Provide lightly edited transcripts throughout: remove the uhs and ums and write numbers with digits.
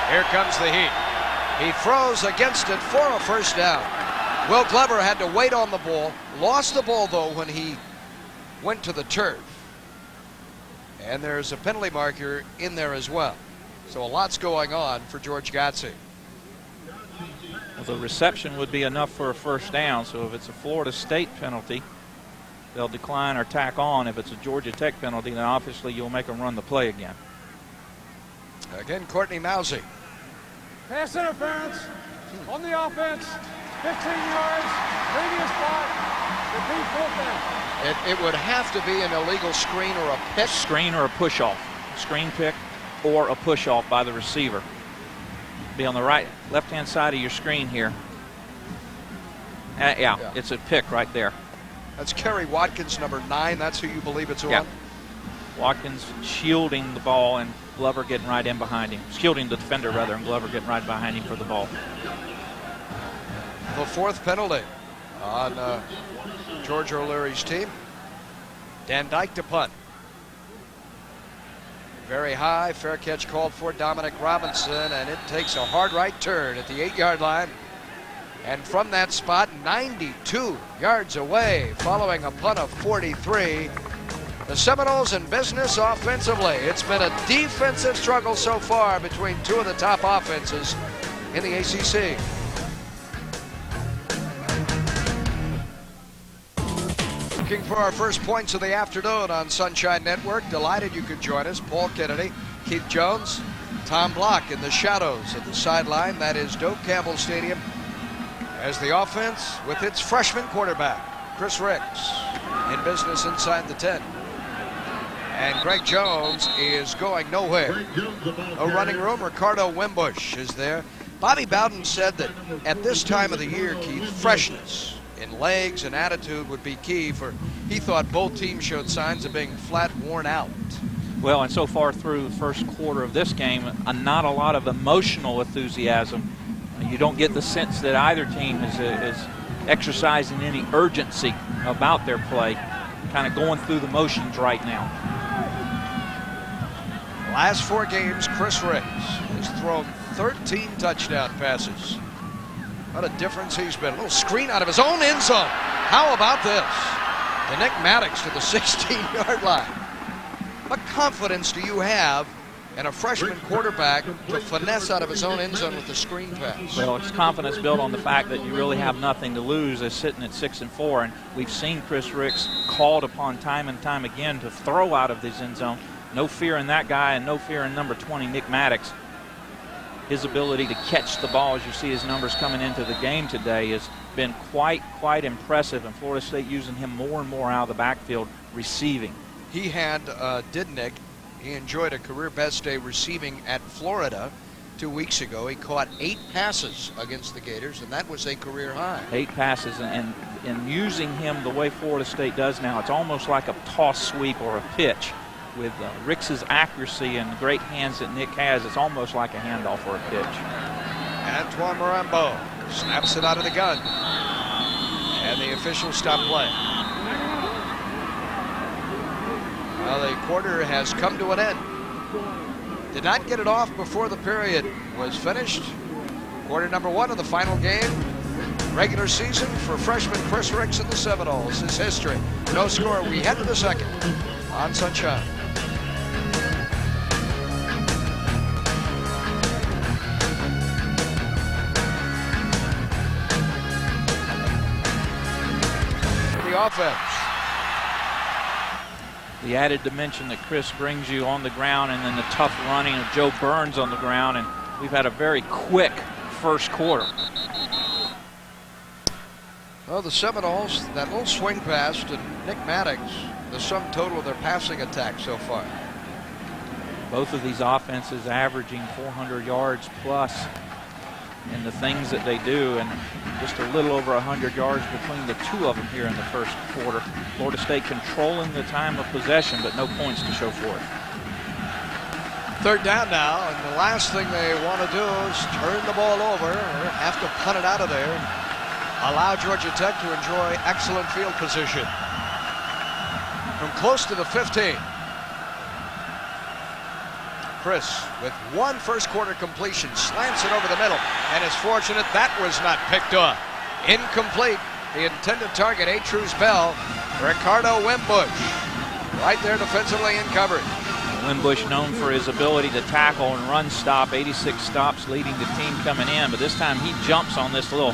Here comes the heat. He throws against it for a first down. Will Glover had to wait on the ball. Lost the ball, though, when he went to the turf. And there's a penalty marker in there as well. So a lot's going on for George Godsey. Well, the reception would be enough for a first down. So if it's a Florida State penalty, they'll decline or tack on. If it's a Georgia Tech penalty, then obviously you'll make them run the play again. Again, Courtney Mousy. Pass interference on the offense. 15 yards, previous spot, repeat full down. It would have to be an illegal screen or a pick. Screen or a push-off. Screen pick or a push-off by the receiver. Be on the left-hand side of your screen here. Yeah, it's a pick right there. That's Kerry Watkins, number 9. That's who you believe it's on? Yeah. Watkins shielding the ball and Glover getting right in behind him. Shielding the defender, rather, and Glover getting right behind him for the ball. The 4th penalty on George O'Leary's team. Dan Dyke to punt. Very high, fair catch called for Dominic Robinson, and it takes a hard right turn at the 8-yard line. And from that spot, 92 yards away, following a punt of 43, the Seminoles in business offensively. It's been a defensive struggle so far between two of the top offenses in the ACC. Looking for our first points of the afternoon on Sunshine Network. Delighted you could join us. Paul Kennedy, Keith Jones, Tom Block in the shadows of the sideline. That is Doak Campbell Stadium as the offense with its freshman quarterback, Chris Ricks, in business inside the 10. And Greg Jones is going nowhere. No running room. Ricardo Wimbush is there. Bobby Bowden said that at this time of the year, Keith, freshness in legs and attitude would be key for, he thought both teams showed signs of being flat worn out. Well, and so far through the first quarter of this game, not a lot of emotional enthusiasm. You don't get the sense that either team is exercising any urgency about their play, kind of going through the motions right now. Last 4 games, Chris Ricks has thrown 13 touchdown passes. What a difference he's been. A little screen out of his own end zone. How about this? To Nick Maddox to the 16-yard line. What confidence do you have in a freshman quarterback to finesse out of his own end zone with the screen pass? Well, it's confidence built on the fact that you really have nothing to lose as sitting at 6-4, and we've seen Chris Ricks called upon time and time again to throw out of his end zone. No fear in that guy and no fear in number 20, Nick Maddox. His ability to catch the ball, as you see his numbers coming into the game today, has been quite impressive, and Florida State using him more and more out of the backfield receiving. He had, did Nick, he enjoyed a career best day receiving at Florida 2 weeks ago. He caught 8 passes against the Gators, and that was a career high. 8 passes, and using him the way Florida State does now, it's almost like a toss sweep or a pitch. With Ricks's accuracy and the great hands that Nick has, it's almost like a handoff or a pitch. Antoine Marambo snaps it out of the gun. And the officials stop play. Well, the quarter has come to an end. Did not get it off before the period was finished. Quarter number 1 of the final game. Regular season for freshman Chris Ricks and the Seminoles. His history. No score. We head to the second on Sunshine. The offense. The added dimension that Chris brings you on the ground, and then the tough running of Joe Burns on the ground, and we've had a very quick first quarter. Well, the Seminoles, that little swing pass to Nick Maddox, the sum total of their passing attack so far. Both of these offenses averaging 400 yards plus in the things that they do, and just a little over 100 yards between the two of them here in the first quarter. Florida State controlling the time of possession, but no points to show for it. 3rd down now, and the last thing they want to do is turn the ball over or have to punt it out of there. Allow Georgia Tech to enjoy excellent field position from close to the 15. Chris with one first quarter completion, slants it over the middle, and is fortunate that was not picked up. Incomplete. The intended target, A-True's Bell, Ricardo Wimbush, right there defensively in coverage. Wimbush known for his ability to tackle and run stop, 86 stops leading the team coming in, but this time he jumps on this little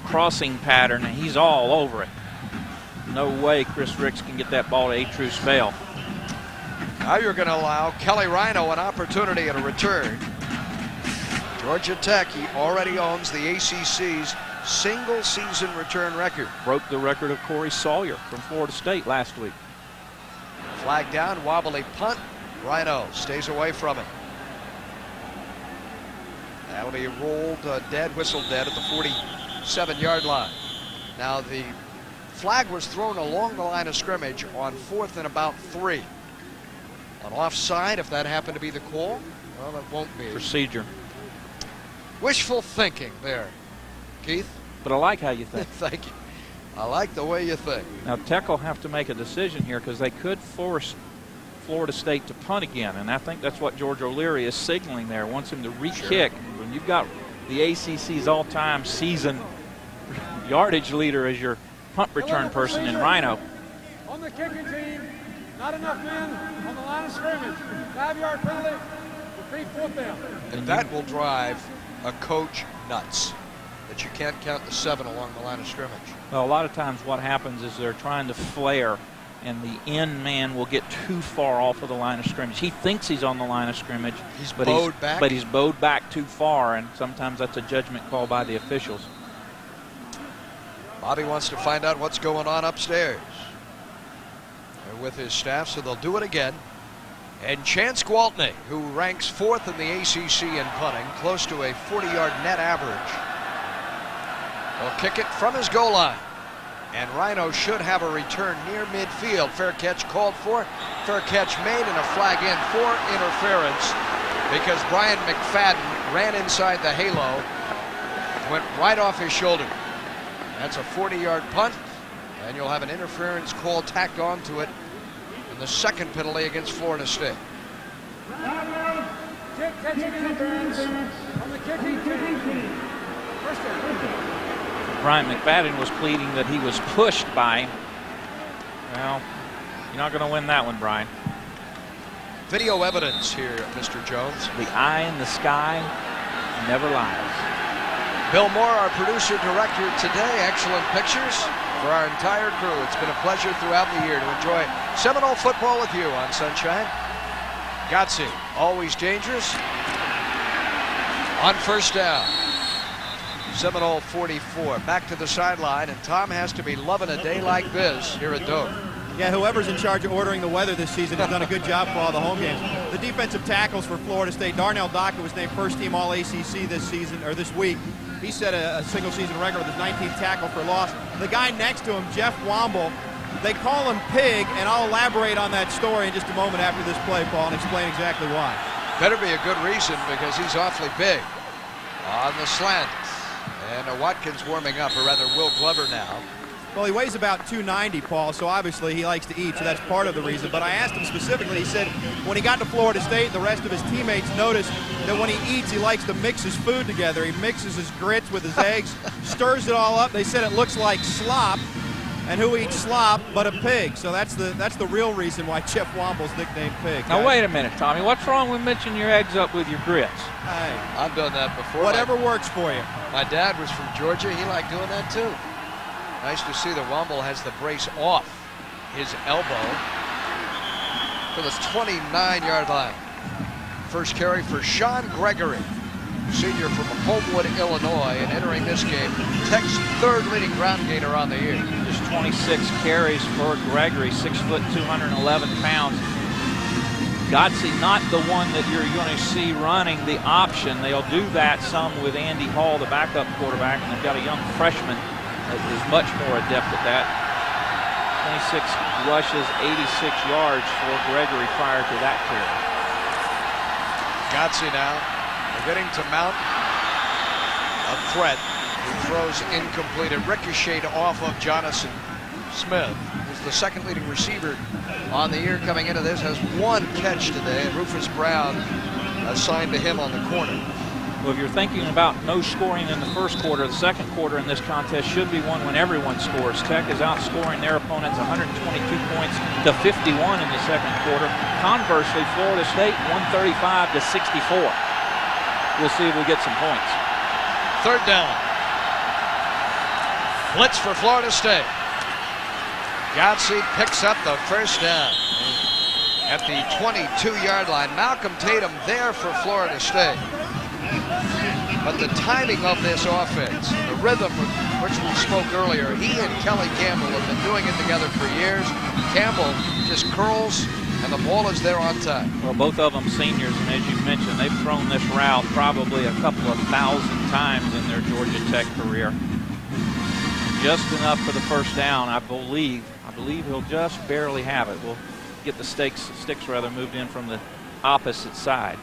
crossing pattern and he's all over it. No way Chris Ricks can get that ball to A-True's Bell. Now you're going to allow Kelly Rhino an opportunity at a return. Georgia Tech, he already owns the ACC's single season return record. Broke the record of Corey Sawyer from Florida State last week. Flag down, wobbly punt. Rhino stays away from it. That'll be rolled dead, whistled dead at the 47-yard line. Now the flag was thrown along the line of scrimmage on 4th and about 3. An offside, if that happened to be the call, well, it won't be. Procedure. Wishful thinking there, Keith. But I like how you think. Thank you. I like the way you think. Now Tech will have to make a decision here because they could force Florida State to punt again, and I think that's what George O'Leary is signaling there. Wants him to re-kick. Sure. When you've got the ACC's all-time season yardage leader as your punt return person in Rhino. On the kicking team, not enough men on the line of scrimmage. 5-yard penalty. Repeat, 4th down. And that will drive a coach nuts, that you can't count the 7 along the line of scrimmage. Well, a lot of times what happens is they're trying to flare, and the end man will get too far off of the line of scrimmage. He thinks he's on the line of scrimmage, but he's bowed back too far, and sometimes that's a judgment call by the officials. Bobby wants to find out what's going on upstairs. They're with his staff, so they'll do it again. And Chance Gwaltney, who ranks 4th in the ACC in punting, close to a 40-yard net average, will kick it from his goal line. And Rhino should have a return near midfield. Fair catch called for. Fair catch made and a flag in for interference because Brian McFadden ran inside the halo, went right off his shoulder. That's a 40-yard punt, and you'll have an interference call tacked onto it in the second penalty against Florida State. Catching interference on the kicking team. First down. Brian McFadden was pleading that he was pushed by him. Well, you're not going to win that one, Brian. Video evidence here, Mr. Jones. The eye in the sky never lies. Bill Moore, our producer-director today. Excellent pictures for our entire crew. It's been a pleasure throughout the year to enjoy Seminole football with you on Sunshine. Gotze, always dangerous. On first down. Seminole 44. Back to the sideline, and Tom has to be loving a day like this here at Doak. Yeah, whoever's in charge of ordering the weather this season has done a good job for all the home games. The defensive tackles for Florida State, Darnell Docker was named first-team All-ACC this season, or this week. He set a single-season record with his 19th tackle for loss. The guy next to him, Jeff Womble, they call him Pig, and I'll elaborate on that story in just a moment after this play, Paul, and explain exactly why. Better be a good reason because he's awfully big on the slant. And Watkins warming up, or rather Will Glover now. Well, he weighs about 290, Paul, so obviously he likes to eat, so that's part of the reason. But I asked him specifically, he said when he got to Florida State, the rest of his teammates noticed that when he eats, he likes to mix his food together. He mixes his grits with his eggs, stirs it all up. They said it looks like slop, and who eats slop but a pig? So that's the real reason why Jeff Womble's nicknamed Pig. Now, wait a minute, Tommy. What's wrong with mixing your eggs up with your grits? Hey, I've done that before. Whatever works for you. My dad was from Georgia. He liked doing that too. Nice to see that Womble has the brace off his elbow to the 29-yard line. First carry for Sean Gregory, senior from Homewood, Illinois, and entering this game, Tech's third leading ground gainer on the year. Just 26 carries for Gregory, 6 foot, 211 pounds. Gotze not the one that you're going to see running the option. They'll do that some with Andy Hall, the backup quarterback, and they've got a young freshman that is much more adept at that. 26 rushes, 86 yards for Gregory prior to that carry. Gotze now beginning to mount a threat. He throws incomplete. It ricocheted off of Jonathan Smith, who's the second leading receiver on the year coming into this, has 1 catch today, and Rufus Brown assigned to him on the corner. Well, if you're thinking about no scoring in the first quarter, the second quarter in this contest should be one when everyone scores. Tech is outscoring their opponents 122 points to 51 in the second quarter. Conversely, Florida State 135 to 64. We'll see if we get some points. Third down. Blitz for Florida State. Godsey picks up the first down at the 22-yard line. Malcolm Tatum there for Florida State. But the timing of this offense, the rhythm of which we spoke earlier, he and Kelly Campbell have been doing it together for years. Campbell just curls, and the ball is there on time. Well, both of them seniors, and as you mentioned, they've thrown this route probably a couple of thousand times in their Georgia Tech career. Just enough for the first down, I believe. I believe he'll just barely have it. We'll get the sticks moved in from the opposite side.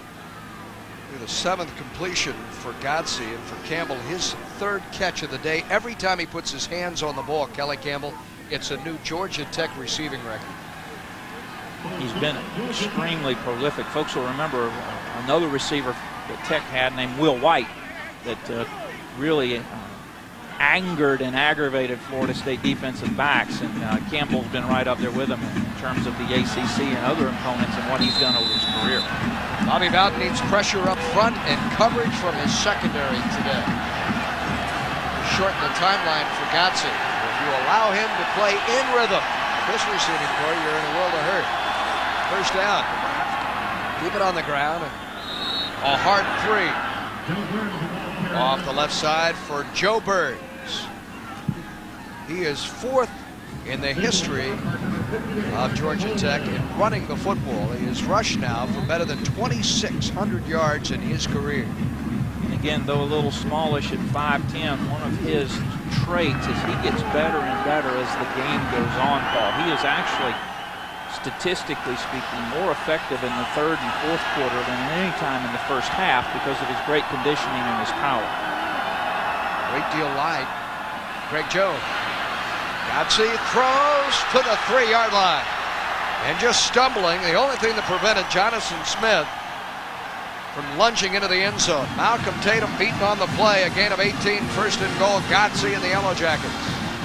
The 7th completion for Godsey, and for Campbell, his 3rd catch of the day. Every time he puts his hands on the ball, Kelly Campbell, it's a new Georgia Tech receiving record. He's been extremely prolific. Folks will remember another receiver that Tech had named Will White that really angered and aggravated Florida State defensive backs, and Campbell's been right up there with him in terms of the ACC and other opponents and what he's done over his career. Bobby Bowden needs pressure up front and coverage from his secondary today. Shorten the timeline for Godsey. If you allow him to play in rhythm, this receiving core, you're in a world of hurt. First down. Keep it on the ground. A hard 3. Off the left side for Joe Burns. He is 4th in the history of Georgia Tech in running the football. He has rushed now for better than 2,600 yards in his career. And again, though a little smallish at 5'10", one of his traits is he gets better and better as the game goes on, Paul. He is actually, statistically speaking, more effective in the 3rd and 4th quarter than at any time in the first half because of his great conditioning and his power. Great deal light. Greg Jones. Godsey throws to the 3-yard line. And just stumbling, the only thing that prevented Jonathan Smith from lunging into the end zone. Malcolm Tatum beaten on the play, a gain of 18, 1st and goal. Godsey and the Yellow Jackets.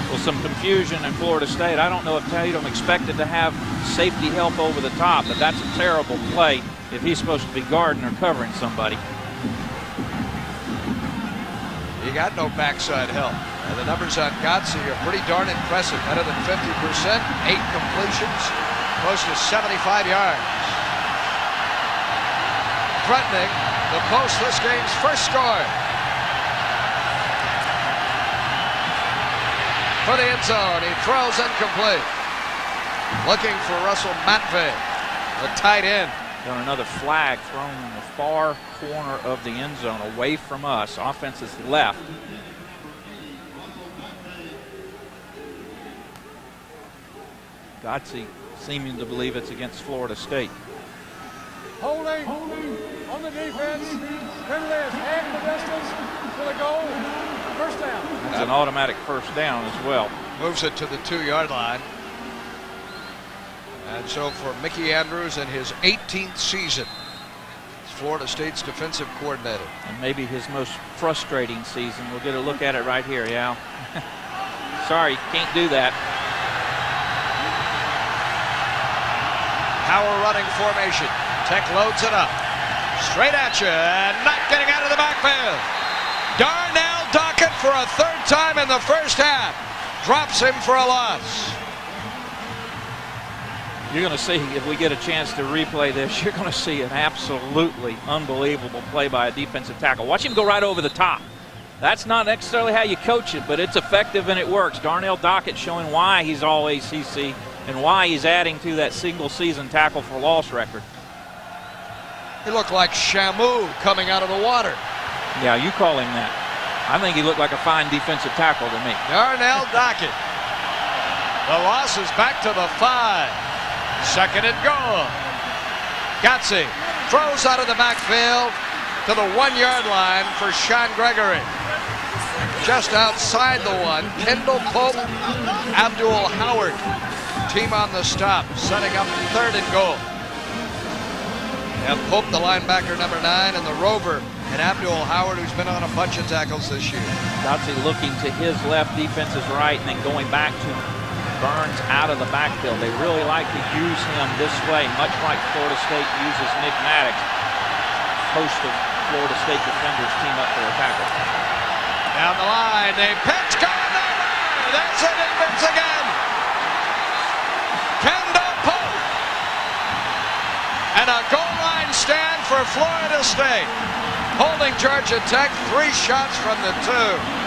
Well, some confusion in Florida State. I don't know if Tatum expected to have safety help over the top, but that's a terrible play if he's supposed to be guarding or covering somebody. You got no backside help. And the numbers on Godsey are pretty darn impressive. Better than 50%, 8 completions, close to 75 yards. Threatening to post this game's first score. For the end zone, he throws incomplete. Looking for Russell Matvey, the tight end. Got another flag thrown in the far corner of the end zone, away from us. Offense is left. Godsey seeming to believe it's against Florida State. Holding on the defense. Penalty is half the distance to the goal. First down. It's an automatic first down as well. Moves it to the 2-yard line. And so for Mickey Andrews in his 18th season, as Florida State's defensive coordinator. And maybe his most frustrating season. We'll get a look at it right here, Yao. Sorry, you can't do that. Power running formation. Tech loads it up. Straight at you, and not getting out of the backfield. Darnell Dockett for a 3rd time in the first half. Drops him for a loss. You're going to see, if we get a chance to replay this, you're going to see an absolutely unbelievable play by a defensive tackle. Watch him go right over the top. That's not necessarily how you coach it, but it's effective and it works. Darnell Dockett showing why he's all ACC and why he's adding to that single-season tackle for loss record. He looked like Shamu coming out of the water. Yeah, you call him that. I think he looked like a fine defensive tackle to me. Darnell Dockett. The loss is back to the 5. 2nd and goal. Godsey throws out of the backfield to the 1-yard line for Sean Gregory. Just outside the 1, Kendall Pope, Abdul Howard. Team on the stop, setting up 3rd and goal. And Pope, the linebacker, number 9, and the rover, and Abdul Howard, who's been on a bunch of tackles this year. Dotsie looking to his left, defense is right, and then going back to Burns out of the backfield. They really like to use him this way, much like Florida State uses Nick Maddox. Host of Florida State defenders team up for a tackle. Down the line, they pitch going over. That's it, Edmonds again. Kendall Pope. And a goal line stand for Florida State. Holding Georgia Tech, 3 shots from the 2.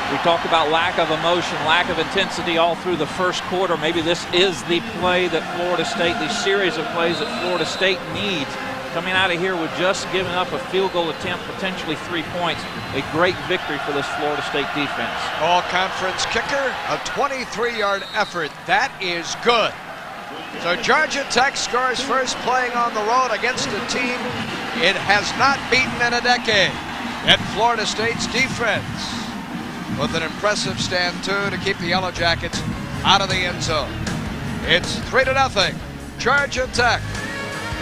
We talked about lack of emotion, lack of intensity all through the first quarter. Maybe this is the play that Florida State, the series of plays that Florida State needs. Coming out of here with just giving up a field goal attempt, potentially 3 points. A great victory for this Florida State defense. All-conference kicker, a 23-yard effort. That is good. So Georgia Tech scores first, playing on the road against a team it has not beaten in a decade. And Florida State's defense with an impressive stand, too, to keep the Yellow Jackets out of the end zone. It's 3-0. Georgia Tech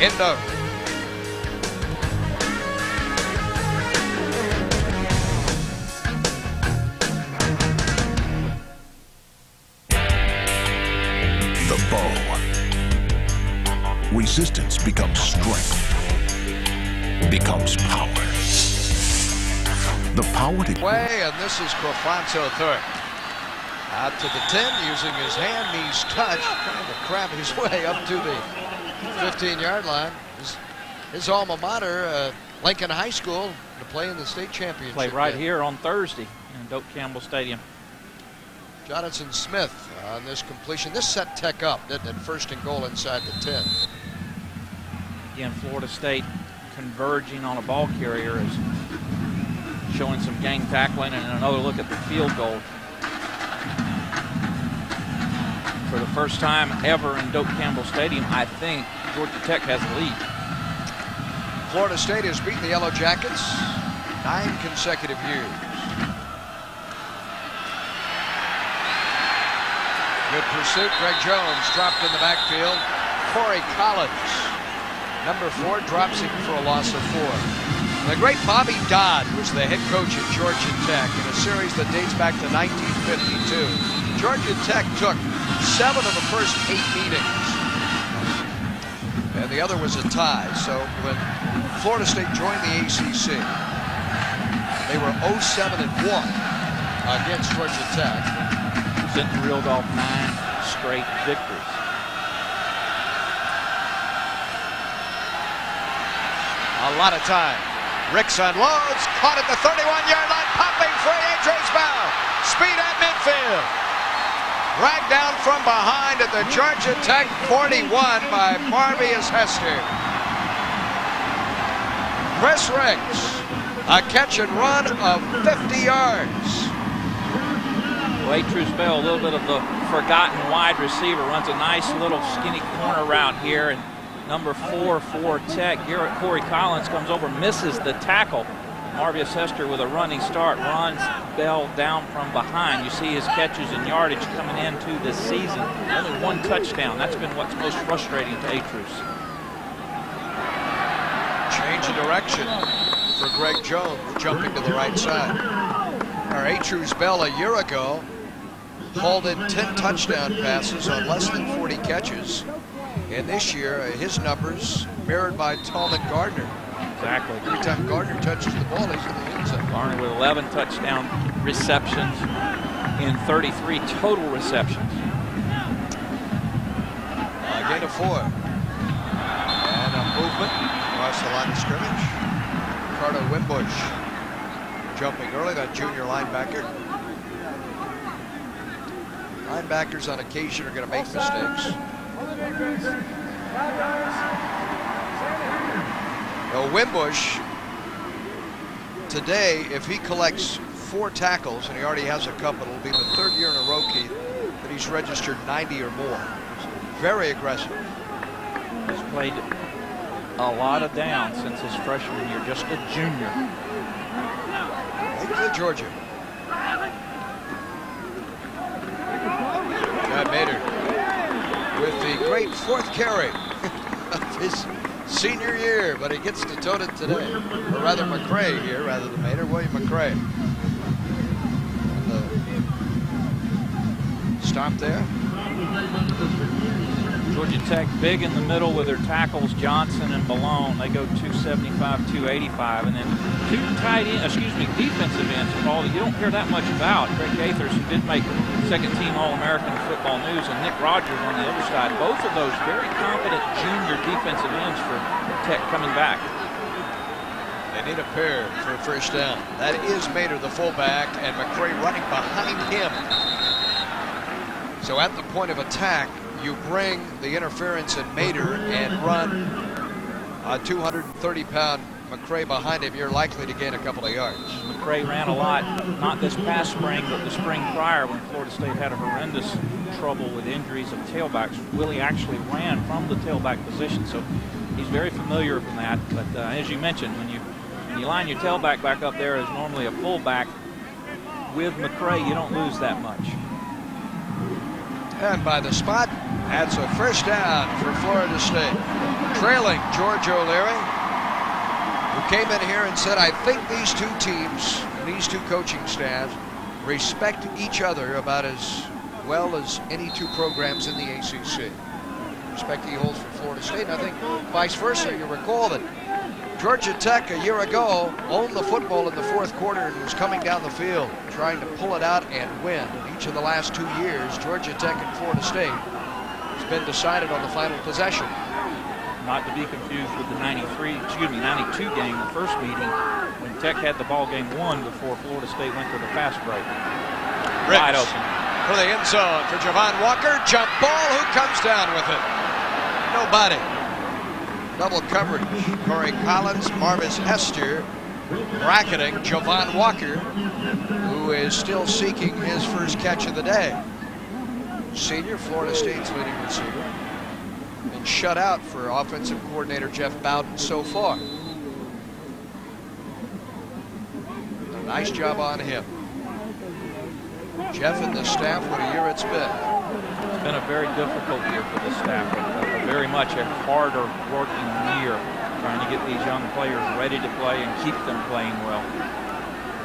in Doak. The bow. Resistance becomes strength. Becomes power. The power to... And this is Crofanzo third. Out to the 10, using his hand, knees touch, trying to crab his way up to the 15-yard line. His alma mater, Lincoln High School, to play in the state championship. Play right here on Thursday in Doak Campbell Stadium. Jonathan Smith on this completion. This set Tech up, didn't it? 1st and goal inside the 10. Again, Florida State converging on a ball carrier is showing some gang tackling, and another look at the field goal. For the first time ever in Doak Campbell Stadium, I think Georgia Tech has a lead. Florida State has beaten the Yellow Jackets 9 consecutive years. Good pursuit. Greg Jones dropped in the backfield. Corey Collins, number 4, drops him for a loss of 4. The great Bobby Dodd was the head coach at Georgia Tech in a series that dates back to 1952. Georgia Tech took 7 of the first 8 meetings, and the other was a tie. So when Florida State joined the ACC, they were 0-7-1 against Georgia Tech. Since reeled off 9 straight victories. A lot of time. Ricks unloads, caught at the 31-yard line, popping free, Adrian's Bell. Speed at midfield. Dragged down from behind at the Georgia Tech 41 by Marvius Hester. Chris Ricks, a catch and run of 50 yards. Adrian's Bell, a little bit of the forgotten wide receiver, runs a nice little skinny corner route here, and number 4 for Tech, Corey Collins, comes over, misses the tackle. Marvius Hester with a running start, runs Bell down from behind. You see his catches and yardage coming into this season. Only 1 touchdown. That's been what's most frustrating to Atrus. Change of direction for Greg Jones, jumping to the right side. Our Atrus Bell a year ago hauled in 10 touchdown passes on less than 40 catches. And this year, his numbers mirrored by Tallman Gardner. Exactly. Every time Gardner touches the ball, he's in the end zone. Gardner with 11 touchdown receptions in 33 total receptions. Gain of 4. And a movement across the line of scrimmage. Ricardo Wimbush jumping early, that junior linebacker. Linebackers on occasion are going to make mistakes. Now, Wimbush, today, if he collects 4 tackles, and he already has a couple, it'll be the 3rd year in a row, Keith, that he's registered 90 or more. Very aggressive. He's played a lot of downs since his freshman year, just a junior. Right to Georgia. Chad Maynard great fourth carry of his senior year, but he gets to tote it today. Or rather McCray here, rather than Mater. William McCray. And the stop there. Georgia Tech big in the middle with their tackles, Johnson and Malone. They go 275, 285, and then two defensive ends, Paul, that you don't hear that much about. Greg Gaithers, who did make second-team All-American football news, and Nick Rogers on the other side. Both of those very competent junior defensive ends for Tech coming back. They need a pair for a first down. That is Mater, the fullback, and McCray running behind him. So at the point of attack, you bring the interference in Mater and run a 230-pound McCray behind him. You're likely to gain a couple of yards. McCray ran a lot, not this past spring, but the spring prior when Florida State had a horrendous trouble with injuries of tailbacks. Willie actually ran from the tailback position, so he's very familiar with that. But as you mentioned, when you line your tailback back up there as normally a fullback, with McCray, you don't lose that much. And by the spot, that's a first down for Florida State. Trailing George O'Leary, who came in here and said, I think these two teams, these two coaching staffs, respect each other about as well as any two programs in the ACC. Respect he holds for Florida State, and I think vice versa. You recall that Georgia Tech a year ago owned the football in the fourth quarter and was coming down the field trying to pull it out and win. In each of the last 2 years, Georgia Tech and Florida State has been decided on the final possession. Not to be confused with the 92 game, the first meeting, when Tech had the ball game won before Florida State went to the fast break. Wide open. For the end zone for Javon Walker. Jump ball. Who comes down with it? Nobody. Double coverage. Corey Collins, Marvis Hester bracketing Javon Walker, who is still seeking his first catch of the day. Senior, Florida State's leading receiver. And shut out for offensive coordinator Jeff Bowden so far. A nice job on him. Jeff and the staff, what a year it's been. It's been a very difficult year for the staff. Very much a harder working year, trying to get these young players ready to play and keep them playing well.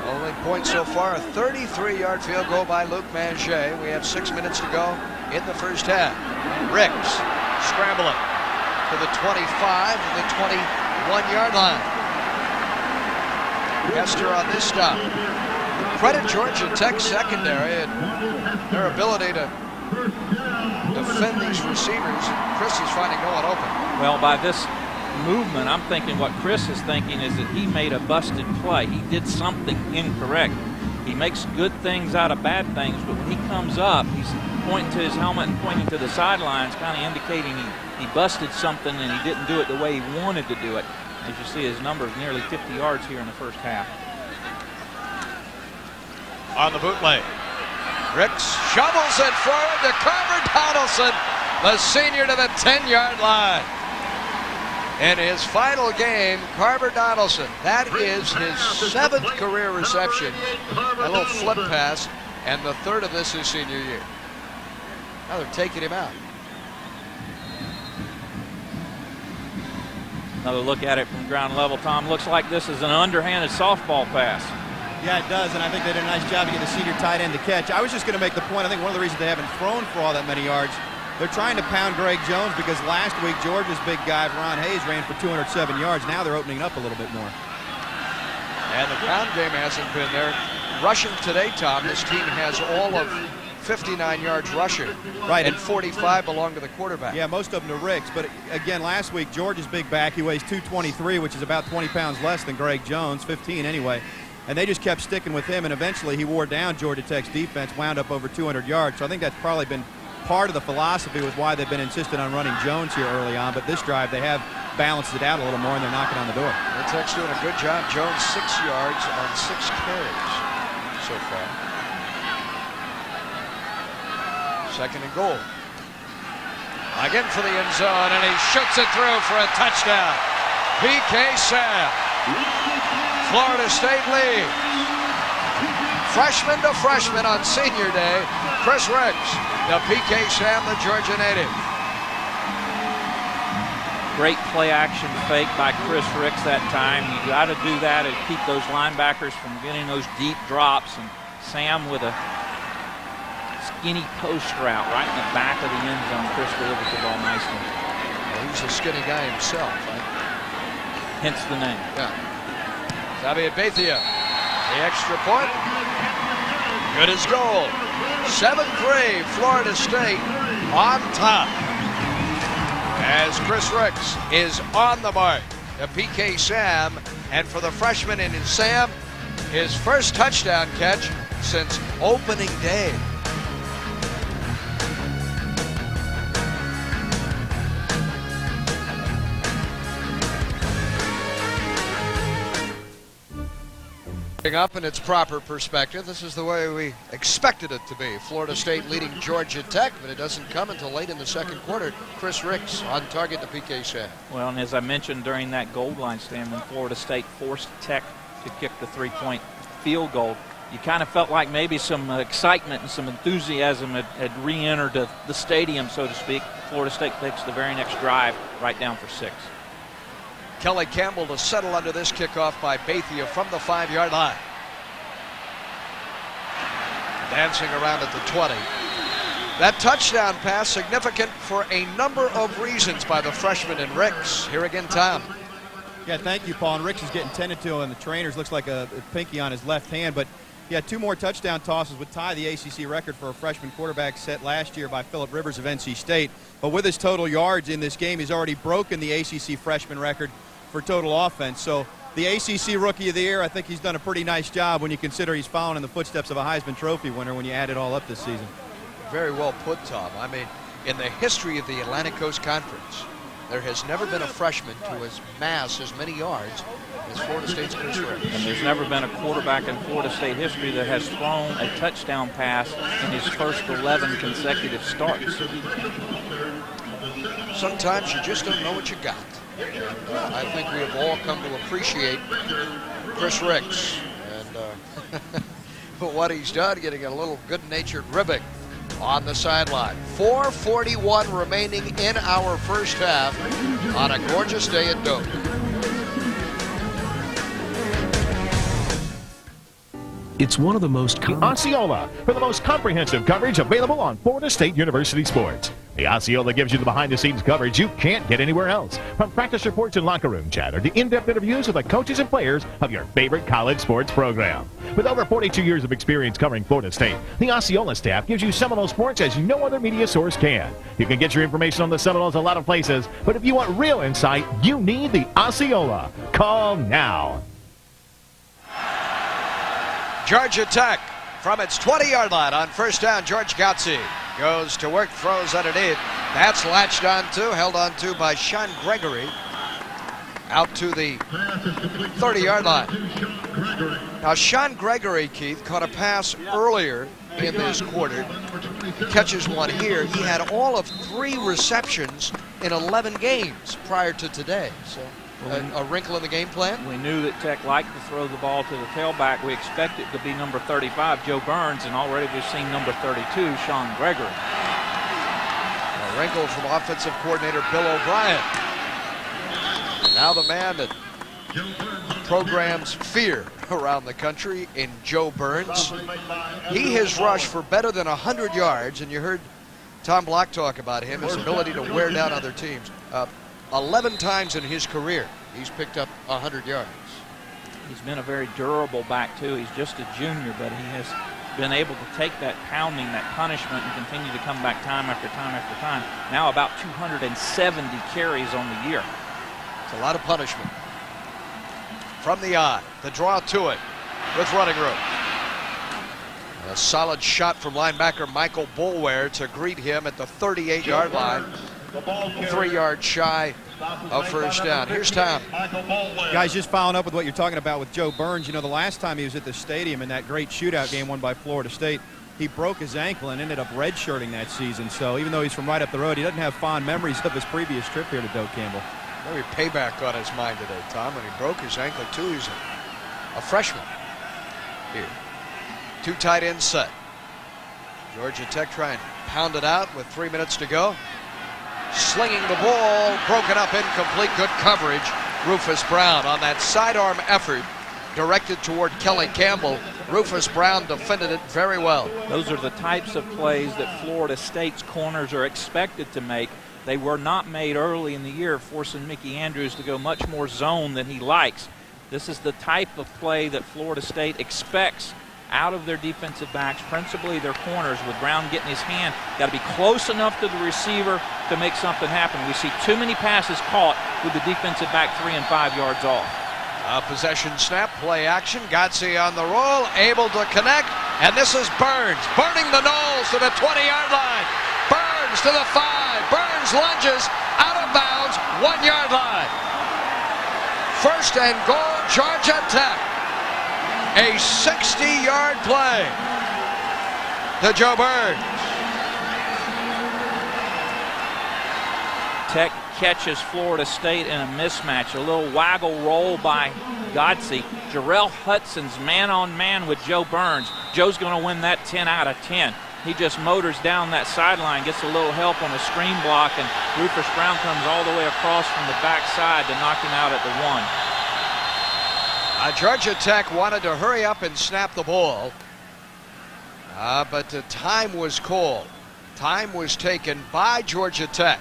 Only point so far, a 33-yard field goal by Luke Manchet. We have 6 minutes to go in the first half. Ricks scrambling to the 25 to the 21-yard line. Hester on this stop. Credit Georgia Tech secondary and their ability to defend these receivers. Chris is finding no one open. Well, by this movement, I'm thinking what Chris is thinking is that he made a busted play. He did something incorrect. He makes good things out of bad things, but when he comes up, he's pointing to his helmet and pointing to the sidelines, kind of indicating he busted something and he didn't do it the way he wanted to do it. As you see, his number is nearly 50 yards here in the first half. On the bootleg, Ricks shovels it forward to Carver Donaldson, the senior, to the 10-yard line. In his final game, Carver Donaldson, that is his 7th career reception, a little flip pass, and the 3rd of this his senior year. Now they're taking him out. Another look at it from ground level, Tom. Looks like this is an underhanded softball pass. Yeah, it does, and I think they did a nice job to get the senior tight end to catch. I was just going to make the point, I think one of the reasons they haven't thrown for all that many yards, they're trying to pound Greg Jones because last week Georgia's big guy, Ron Hayes, ran for 207 yards. Now they're opening up a little bit more. And the ground game hasn't been there. Rushing today, Tom, this team has all of 59 yards rushing. Right. And 45 belong to the quarterback. Yeah, most of them to Ricks. But again, last week, Georgia's big back, he weighs 223, which is about 20 pounds less than Greg Jones, 15 anyway. And they just kept sticking with him, and eventually he wore down Georgia Tech's defense, wound up over 200 yards. So I think that's probably been part of the philosophy with why they've been insistent on running Jones here early on. But this drive, they have balanced it out a little more, and they're knocking on the door. The Tech's doing a good job. Jones 6 yards on 6 carries so far. 2nd and goal. Again for the end zone, and he shoots it through for a touchdown. P.K. Sam. Florida State leads. Freshman to freshman on senior day. Chris Ricks, the P.K. Sam, the Georgia native. great play action fake by Chris Ricks that time. You got to do that and keep those linebackers from getting those deep drops. And Sam with a skinny post route right in the back of the end zone. Chris delivers the ball nicely. Well, he's a skinny guy himself, right? Hence the name. Yeah. Xavier Bethia, the extra point. Good as gold. 7-3, Florida State on top. As Chris Ricks is on the mark, the PK Sam, and for the freshman in Sam, his first touchdown catch since opening day. Up in its proper perspective, this is the way we expected it to be. Florida State leading Georgia Tech, but it doesn't come until late in the second quarter. Chris Ricks on target to PK Sam. Well, and as I mentioned during that goal line stand when Florida State forced Tech to kick the three-point field goal, you kind of felt like maybe some excitement and some enthusiasm had re-entered the stadium, so to speak. Florida State takes the very next drive right down for 6. Kelly Campbell to settle under this kickoff by Bethia from the 5-yard line. Dancing around at the 20. That touchdown pass significant for a number of reasons by the freshman in Ricks. Here again, Tom. Yeah, thank you, Paul. And Ricks is getting tended to, and the trainers looks like a pinky on his left hand. But yeah, 2 more touchdown tosses would tie the ACC record for a freshman quarterback set last year by Phillip Rivers of NC State. But with his total yards in this game, he's already broken the ACC freshman record for total offense. So the ACC Rookie of the Year, I think he's done a pretty nice job when you consider he's following in the footsteps of a Heisman Trophy winner when you add it all up this season. Very well put, Tom. I mean, in the history of the Atlantic Coast Conference, there has never been a freshman to amass as many yards as Florida State's Chris Ricks. And there's never been a quarterback in Florida State history that has thrown a touchdown pass in his first 11 consecutive starts. Sometimes you just don't know what you got. I think we have all come to appreciate Chris Ricks and what he's done, getting a little good-natured ribbing on the sideline. 4:41 remaining in our first half on a gorgeous day at Doak. It's one of the most Osceola for the most comprehensive coverage available on Florida State University sports. The Osceola gives you the behind-the-scenes coverage you can't get anywhere else. From practice reports and locker room chatter to in-depth interviews with the coaches and players of your favorite college sports program. With over 42 years of experience covering Florida State, the Osceola staff gives you Seminole sports as no other media source can. You can get your information on the Seminoles a lot of places, but if you want real insight, you need the Osceola. Call now. Georgia Tech from its 20-yard line on first down. George Gotze goes to work, throws underneath. That's latched on to, held on to by Sean Gregory. Out to the 30-yard line. Now, Sean Gregory, Keith, caught a pass earlier in this quarter. Catches one here. He had all of 3 receptions in 11 games prior to today. So a wrinkle in the game plan. We knew that Tech liked to throw the ball to the tailback. We expect it to be number 35, Joe Burns, and already we've seen number 32, Sean Gregory. A wrinkle from offensive coordinator Bill O'Brien. Now the man that programs fear around the country in Joe Burns. He has rushed for better than 100 yards, and you heard Tom Block talk about him, his ability to wear down other teams. 11 times in his career, he's picked up 100 yards. He's been a very durable back, too. He's just a junior, but he has been able to take that pounding, that punishment, and continue to come back time after time after time. Now about 270 carries on the year. It's a lot of punishment. From the eye, the draw to it with running room. A solid shot from linebacker Michael Boulware to greet him at the 38-yard line. 3 yards shy of first down. Here's Tom. Guys, just following up with what you're talking about with Joe Burns. You know, the last time he was at the stadium in that great shootout game won by Florida State, he broke his ankle and ended up redshirting that season. So even though he's from right up the road, he doesn't have fond memories of his previous trip here to Doak Campbell. Maybe payback on his mind today, Tom, when he broke his ankle, too. He's a freshman here. 2 tight ends set. Georgia Tech trying to pound it out with 3 minutes to go. slinging the ball, broken up, incomplete, good coverage. Rufus Brown on that sidearm effort directed toward Kelly Campbell. Rufus Brown defended it very well. Those are the types of plays that Florida State's corners are expected to make. They were not made early in the year, forcing Mickey Andrews to go much more zone than he likes. This is the type of play that Florida State expects out of their defensive backs, principally their corners, with Brown getting his hand. Got to be close enough to the receiver to make something happen. We see too many passes caught with the defensive back 3 and 5 yards off. Possession snap, play action. Gotze on the roll, able to connect. And this is Burns, burning the nose to the 20-yard line. Burns to the 5. Burns lunges out of bounds, 1-yard line. First and goal, Georgia Tech. A 60-yard play to Joe Burns. Tech catches Florida State in a mismatch. A little waggle roll by Gotze. Jarrell Hudson's man-on-man with Joe Burns. Joe's going to win that 10 out of 10. He just motors down that sideline, gets a little help on the screen block, and Rufus Brown comes all the way across from the backside to knock him out at the 1. Georgia Tech wanted to hurry up and snap the ball, but the time was called. Time was taken by Georgia Tech,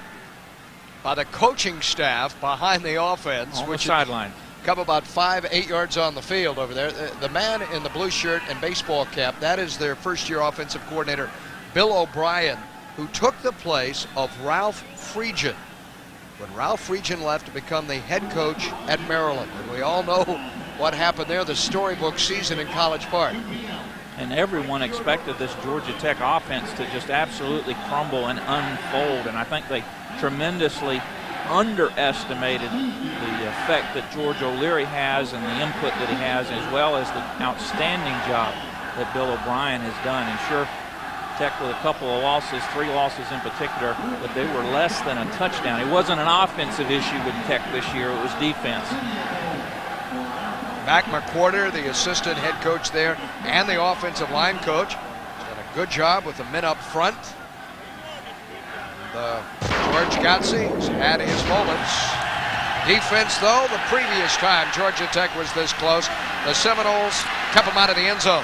by the coaching staff behind the offense, on the which sideline. Come about 5-8 yards on the field over there. The man in the blue shirt and baseball cap, that is their first-year offensive coordinator, Bill O'Brien, who took the place of Ralph Friedgen when Ralph Friedgen left to become the head coach at Maryland. And we all know what happened there, the storybook season in College Park. And everyone expected this Georgia Tech offense to just absolutely crumble and unfold. And I think they tremendously underestimated the effect that George O'Leary has and the input that he has, as well as the outstanding job that Bill O'Brien has done. And sure, Tech with a couple of losses, 3 losses in particular, but they were less than a touchdown. It wasn't an offensive issue with Tech this year, it was defense. Mac McWhorter, the assistant head coach there, and the offensive line coach, has done a good job with the men up front. George Gotze has had his moments. Defense, though, the previous time Georgia Tech was this close, the Seminoles kept them out of the end zone.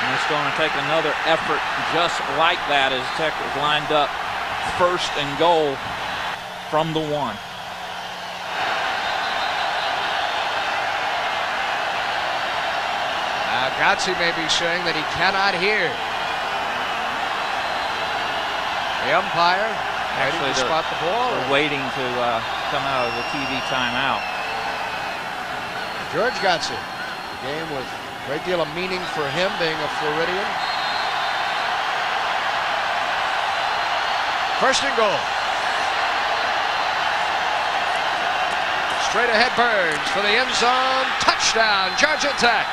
And it's going to take another effort just like that as Tech is lined up first and goal from the 1. Gotze may be saying that he cannot hear. The umpire Actually, to spot the ball. They're waiting to come out of the TV timeout. George Gotze, a game with a great deal of meaning for him, being a Floridian. First and goal. Straight ahead Burns for the end zone. Touchdown, Georgia Tech.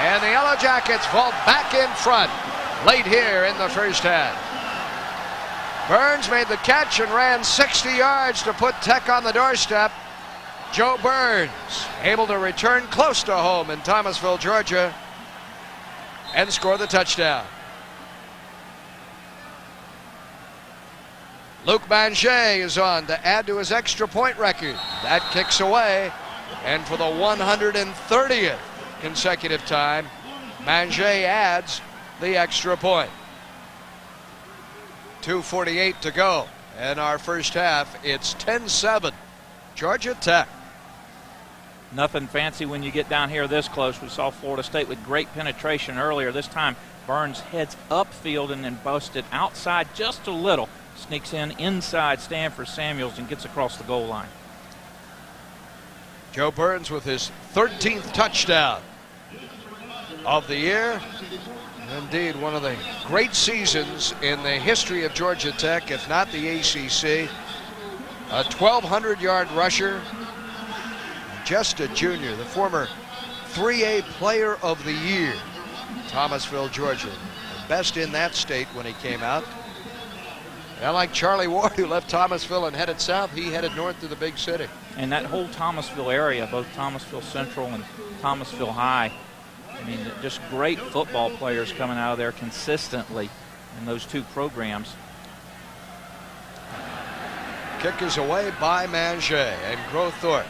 And the Yellow Jackets vault back in front late here in the first half. Burns made the catch and ran 60 yards to put Tech on the doorstep. Joe Burns able to return close to home in Thomasville, Georgia, and score the touchdown. Luke Manger is on to add to his extra point record. That kicks away, and for the 130th consecutive time, Manger adds the extra point. 2:48 to go in our first half. It's 10-7, Georgia Tech. Nothing fancy when you get down here this close. We saw Florida State with great penetration earlier. This time, Burns heads upfield and then busted outside just a little. Sneaks in inside Stanford Samuels and gets across the goal line. Joe Burns with his 13th touchdown of the year. Indeed, one of the great seasons in the history of Georgia Tech, if not the ACC. A 1,200-yard rusher, just a junior, the former 3A Player of the Year, Thomasville, Georgia. The best in that state when he came out. And like Charlie Ward, who left Thomasville and headed south, he headed north to the big city. And that whole Thomasville area, both Thomasville Central and Thomasville High, I mean, just great football players coming out of there consistently in those two programs. Kick is away by Mange and Crowthorpe.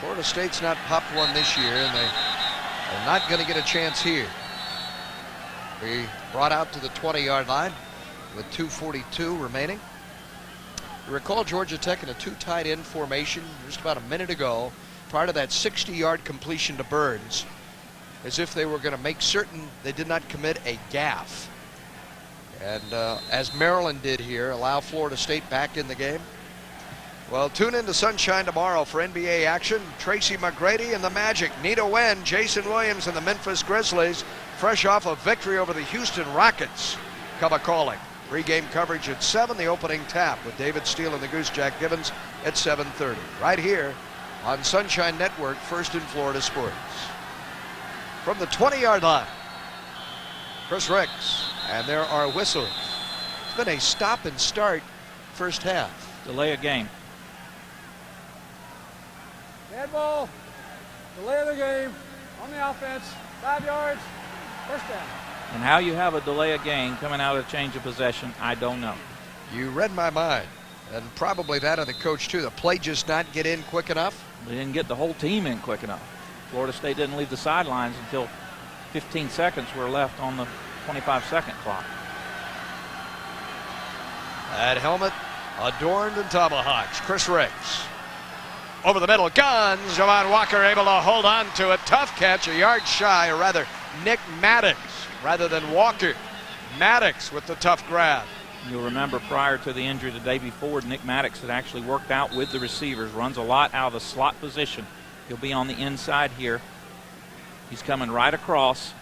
Florida State's not popped one this year, and they are not going to get a chance here. We brought out to the 20-yard line with 2:42 remaining. You recall Georgia Tech in a 2 tight end formation just about a minute ago, prior to that 60-yard completion to Burns, as if they were going to make certain they did not commit a gaffe. And as Maryland did here, allow Florida State back in the game. Well, tune in to Sunshine tomorrow for NBA action. Tracy McGrady and the Magic. Nita Wen, Jason Williams, and the Memphis Grizzlies, fresh off a victory over the Houston Rockets, come a-calling. Pre-game coverage at 7, the opening tap with David Steele and the Goose Jack Gibbons at 7:30. Right here on Sunshine Network, first in Florida sports. From the 20-yard line, Chris Ricks, and there are whistles. It's been a stop and start first half. Delay a game. Dead ball. Delay of the game. On the offense. 5 yards. First down. And how you have a delay a game coming out of change of possession, I don't know. You read my mind, and probably that of the coach too. The play just not get in quick enough. They didn't get the whole team in quick enough. Florida State didn't leave the sidelines until 15 seconds were left on the 25-second clock. That helmet adorned in tomahawks. Chris Ricks. Over the middle, guns. Javon Walker able to hold on to it. Tough catch, a yard shy, or rather Nick Maddox rather than Walker. Maddox with the tough grab. You'll remember prior to the injury the day before, Nick Maddox had actually worked out with the receivers, runs a lot out of the slot position. He'll be on the inside here. He's coming right across.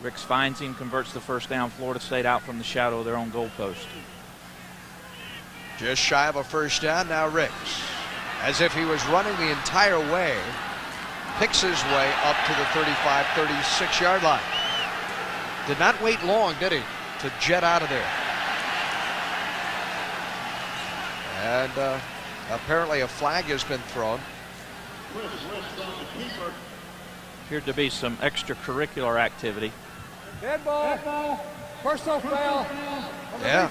Ricks finds him, converts the first down. Florida State out from the shadow of their own goalpost. Just shy of a first down now. Ricks, as if he was running the entire way, picks his way up to the 35, 36-yard line. Did not wait long, did he, to jet out of there. And apparently a flag has been thrown. Appeared to be some extracurricular activity. Dead ball. Personal foul. Yeah,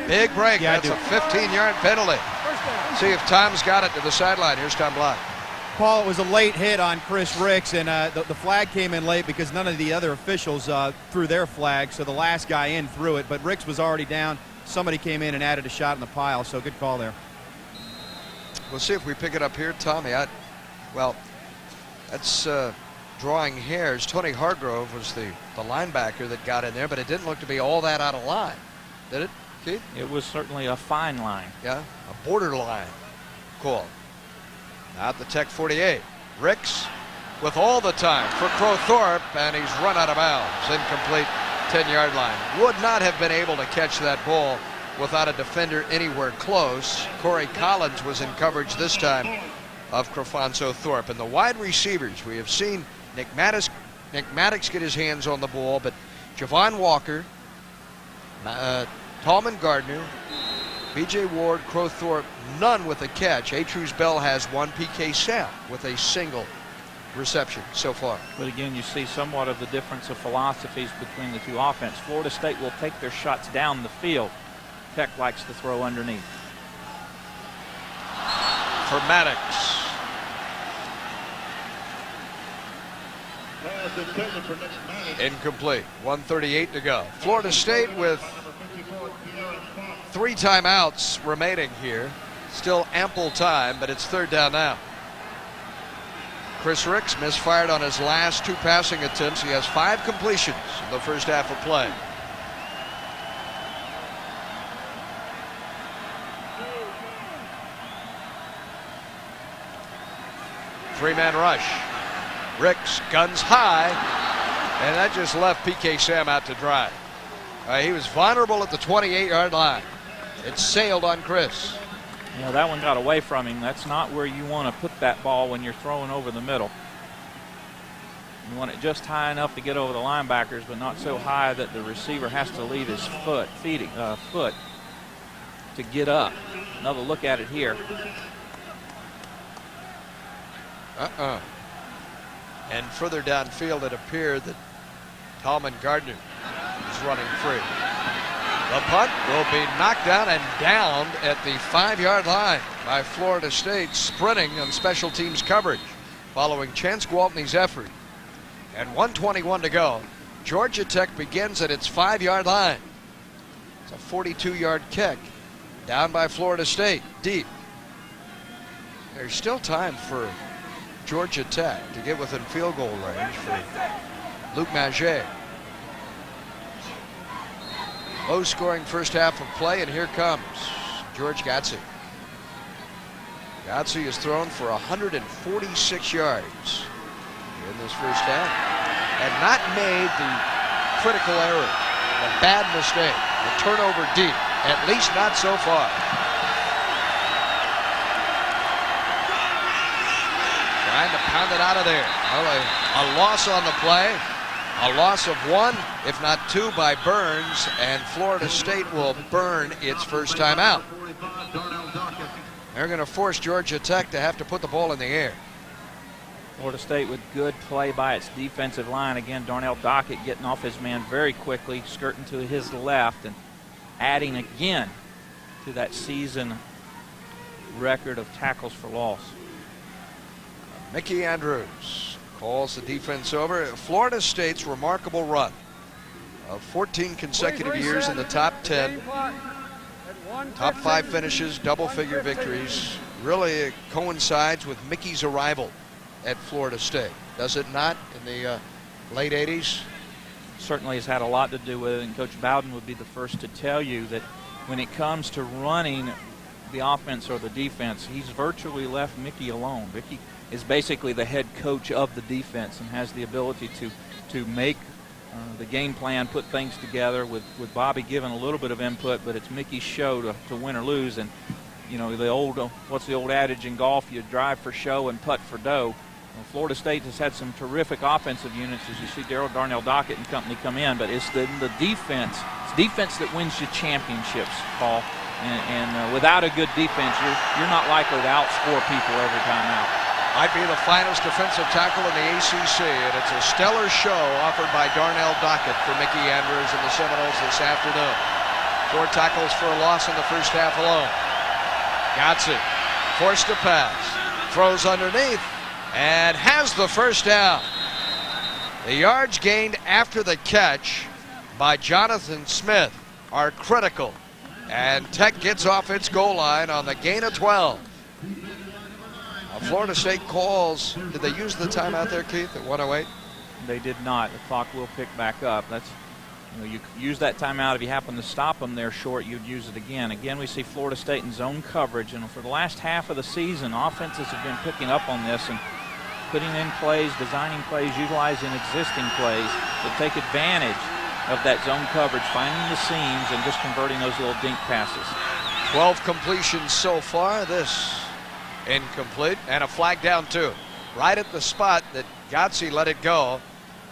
big break. Yeah, That's a 15-yard penalty. First down. See if Tom's got it to the sideline. Here's Tom Block. Paul, it was a late hit on Chris Ricks, and the flag came in late because none of the other officials threw their flag, so the last guy in threw it, but Ricks was already down. Somebody came in and added a shot in the pile, so good call there. We'll see if we pick it up here, Tommy. Well, that's drawing hairs. Tony Hargrove was the linebacker that got in there, but it didn't look to be all that out of line, did it, Keith? It was certainly a fine line. Yeah, a borderline call. Out the Tech 48. Ricks with all the time for Crowthorpe, and he's run out of bounds. Incomplete 10-yard line. Would not have been able to catch that ball without a defender anywhere close. Corey Collins was in coverage this time of Crefonso Thorpe. And the wide receivers, we have seen Nick Maddox get his hands on the ball, but Javon Walker, Tallman Gardner, B.J. Ward, Crowthorpe, none with a catch. Atruz Bell has one. P.K. Sam with a single reception so far. But again, you see somewhat of the difference of philosophies between the two offense. Florida State will take their shots down the field. Tech likes to throw underneath. For Maddox. Incomplete. 1:38 to go. Florida State with 3 timeouts remaining here. Still ample time, but it's third down now. Chris Ricks misfired on his last 2 passing attempts. He has 5 completions in the first half of play. Three-man rush. Ricks guns high, and that just left P.K. Sam out to dry. He was vulnerable at the 28-yard line. It sailed on Chris. Yeah, that one got away from him. That's not where you want to put that ball when you're throwing over the middle. You want it just high enough to get over the linebackers, but not so high that the receiver has to leave his foot to get up. Another look at it here. And further downfield, it appeared that Tallman Gardner is running free. The punt will be knocked down and downed at the 5-yard line by Florida State, sprinting on special teams coverage following Chance Gwaltney's effort. And 1:21 to go. Georgia Tech begins at its 5-yard line. It's a 42-yard kick down by Florida State, deep. There's still time for Georgia Tech to get within field goal range for Luke Maget. Low scoring first half of play, and here comes George Godsey. Godsey has thrown for 146 yards in this first half and not made the critical error, the bad mistake, the turnover deep, at least not so far. Trying to pound it out of there. Well, a loss on the play. A loss of 1, if not 2, by Burns, and Florida State will burn its first time out. They're going to force Georgia Tech to have to put the ball in the air. Florida State with good play by its defensive line. Again, Darnell Dockett getting off his man very quickly, skirting to his left, and adding again to that season record of tackles for loss. Mickey Andrews calls the defense over. Florida State's remarkable run of 14 consecutive years in the top 10, top 5 finishes, double-figure victories, really coincides with Mickey's arrival at Florida State, does it not, in the late 80s? Certainly has had a lot to do with it, and Coach Bowden would be the first to tell you that when it comes to running the offense or the defense, he's virtually left Mickey alone. Mickey is basically the head coach of the defense and has the ability to make the game plan, put things together with Bobby giving a little bit of input, but it's Mickey's show to win or lose. And, you know, the old, what's the old adage in golf? You drive for show and putt for dough. Well, Florida State has had some terrific offensive units, as you see Darnell Dockett and company come in, but it's the defense. It's defense that wins you championships, Paul. And without a good defense, you're not likely to outscore people every time out. Might be the finest defensive tackle in the ACC, and it's a stellar show offered by Darnell Dockett for Mickey Andrews and the Seminoles this afternoon. 4 tackles for a loss in the first half alone. Godsey forced to pass, throws underneath, and has the first down. The yards gained after the catch by Jonathan Smith are critical, and Tech gets off its goal line on the gain of 12. Florida State calls. Did they use the timeout there, Keith, at 1:08? They did not. The clock will pick back up. That's, you know, you use that timeout if you happen to stop them there short. You'd use it again. Again, we see Florida State in zone coverage, and for the last half of the season, offenses have been picking up on this and putting in plays, designing plays, utilizing existing plays to take advantage of that zone coverage, finding the seams and just converting those little dink passes. 12 completions so far. This incomplete, and a flag down too. Right at the spot that Godsey let it go,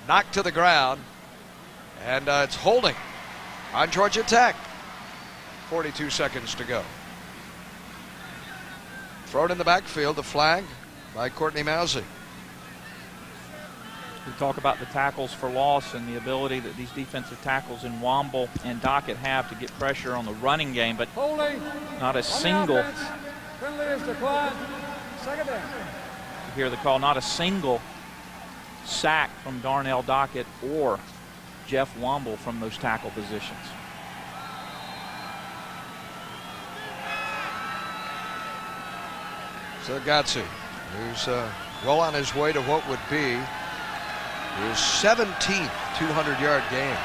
knocked to the ground, and it's holding on Georgia Tech. 42 seconds to go. Thrown in the backfield, the flag by Courtney Mousey. We talk about the tackles for loss and the ability that these defensive tackles in Womble and Dockett have to get pressure on the running game, but not a single. Penalty is declined. Second down. You hear the call, not a single sack from Darnell Dockett or Jeff Womble from those tackle positions. So Godsey, who's well on his way to what would be his 17th 200-yard game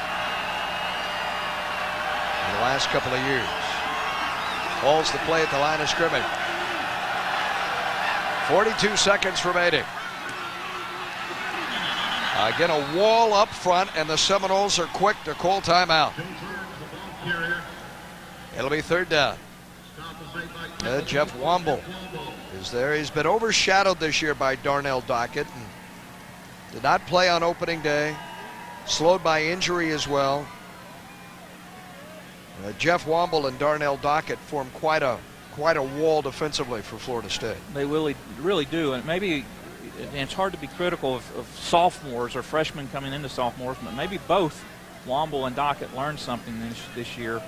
in the last couple of years. Calls the play at the line of scrimmage. 42 seconds remaining. Again, a wall up front, and the Seminoles are quick to call timeout. It'll be third down. Jeff Womble is there. He's been overshadowed this year by Darnell Dockett. And did not play on opening day. Slowed by injury as well. Jeff Womble and Darnell Dockett form quite a wall defensively for Florida State. They really do, and maybe it's hard to be critical of sophomores or freshmen coming into sophomores, but maybe both Womble and Dockett learned something this year.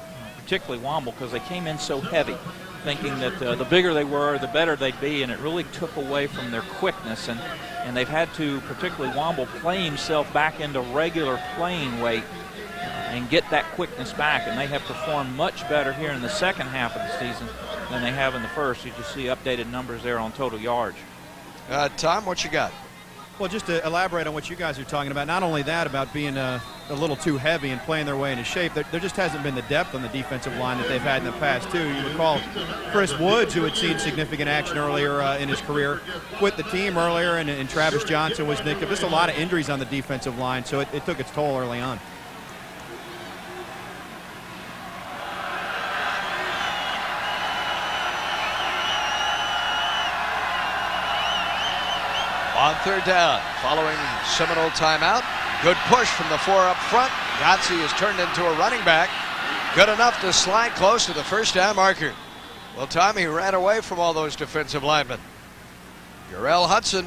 particularly Womble, because they came in so heavy, thinking that the bigger they were, the better they'd be, and it really took away from their quickness. And they've had to, particularly Womble, play himself back into regular playing weight and get that quickness back. And they have performed much better here in the second half of the season than they have in the first. You just see updated numbers there on total yards. Tom, what you got? Well, just to elaborate on what you guys are talking about, not only that about being a little too heavy and playing their way into shape, there just hasn't been the depth on the defensive line that they've had in the past, too. You recall Chris Woods, who had seen significant action earlier in his career, quit the team earlier, and Travis Johnson was nicked up. Just a lot of injuries on the defensive line, so it took its toll early on. On third down, following Seminole timeout. Good push from the 4 up front. Gotze is turned into a running back. Good enough to slide close to the first down marker. Well, Tommy ran away from all those defensive linemen. Jarrell Hudson,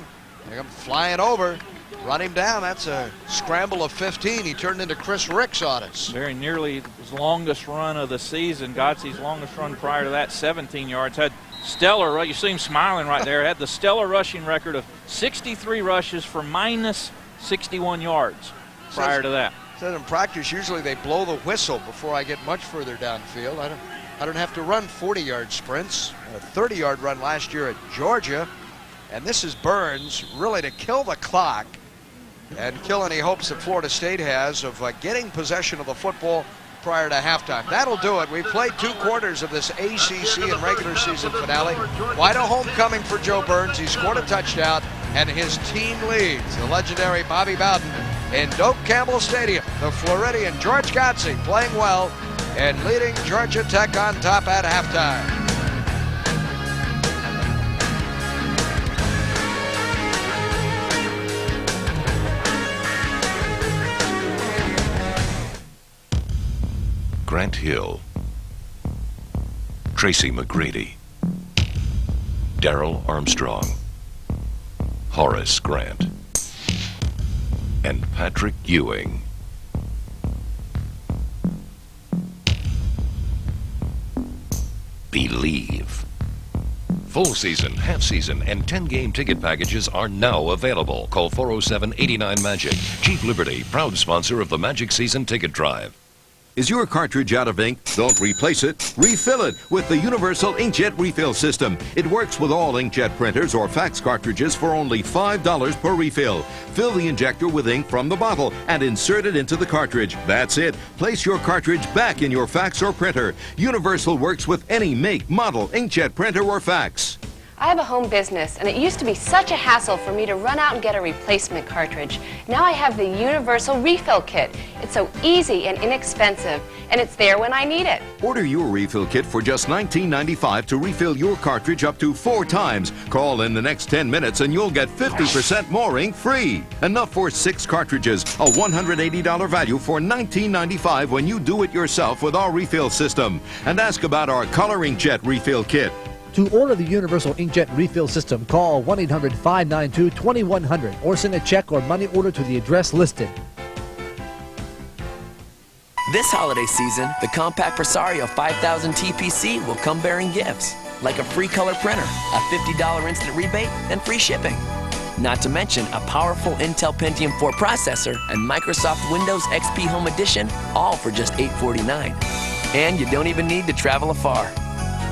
they come flying over, run him down. That's a scramble of 15. He turned into Chris Ricks on us. Very nearly his longest run of the season. Gotze's longest run prior to that, 17 yards. Had stellar, you see him smiling right there, had the stellar rushing record of 63 rushes for minus 61 yards prior to that. Said in practice, usually they blow the whistle before I get much further downfield. I don't have to run 40-yard sprints. A 30-yard run last year at Georgia. And this is Burns really to kill the clock and kill any hopes that Florida State has of getting possession of the football prior to halftime. That'll do it. We've played 2 quarters of this ACC and regular season finale. Quite a homecoming for Joe Burns. He scored a touchdown, and his team leads. The legendary Bobby Bowden in Doak Campbell Stadium. The Floridian George Gotze playing well and leading Georgia Tech on top at halftime. Grant Hill, Tracy McGrady, Darrell Armstrong, Horace Grant, and Patrick Ewing. Believe. Full season, half season, and 10-game ticket packages are now available. Call 407-89-MAGIC. Chief Liberty, proud sponsor of the Magic Season Ticket Drive. Is your cartridge out of ink? Don't replace it. Refill it with the Universal Inkjet Refill System. It works with all inkjet printers or fax cartridges for only $5 per refill. Fill the injector with ink from the bottle and insert it into the cartridge. That's it. Place your cartridge back in your fax or printer. Universal works with any make, model, inkjet printer or fax. I have a home business, and it used to be such a hassle for me to run out and get a replacement cartridge. Now I have the Universal Refill Kit. It's so easy and inexpensive, and it's there when I need it. Order your refill kit for just $19.95 to refill your cartridge up to 4 times. Call in the next 10 minutes and you'll get 50% more ink free. Enough for 6 cartridges, a $180 value for $19.95 when you do it yourself with our refill system. And ask about our Color Inkjet Refill Kit. To order the Universal Inkjet Refill System, call 1-800-592-2100 or send a check or money order to the address listed. This holiday season, the Compact Presario 5000 TPC will come bearing gifts, like a free color printer, a $50 instant rebate, and free shipping. Not to mention a powerful Intel Pentium 4 processor and Microsoft Windows XP Home Edition, all for just $849. And you don't even need to travel afar.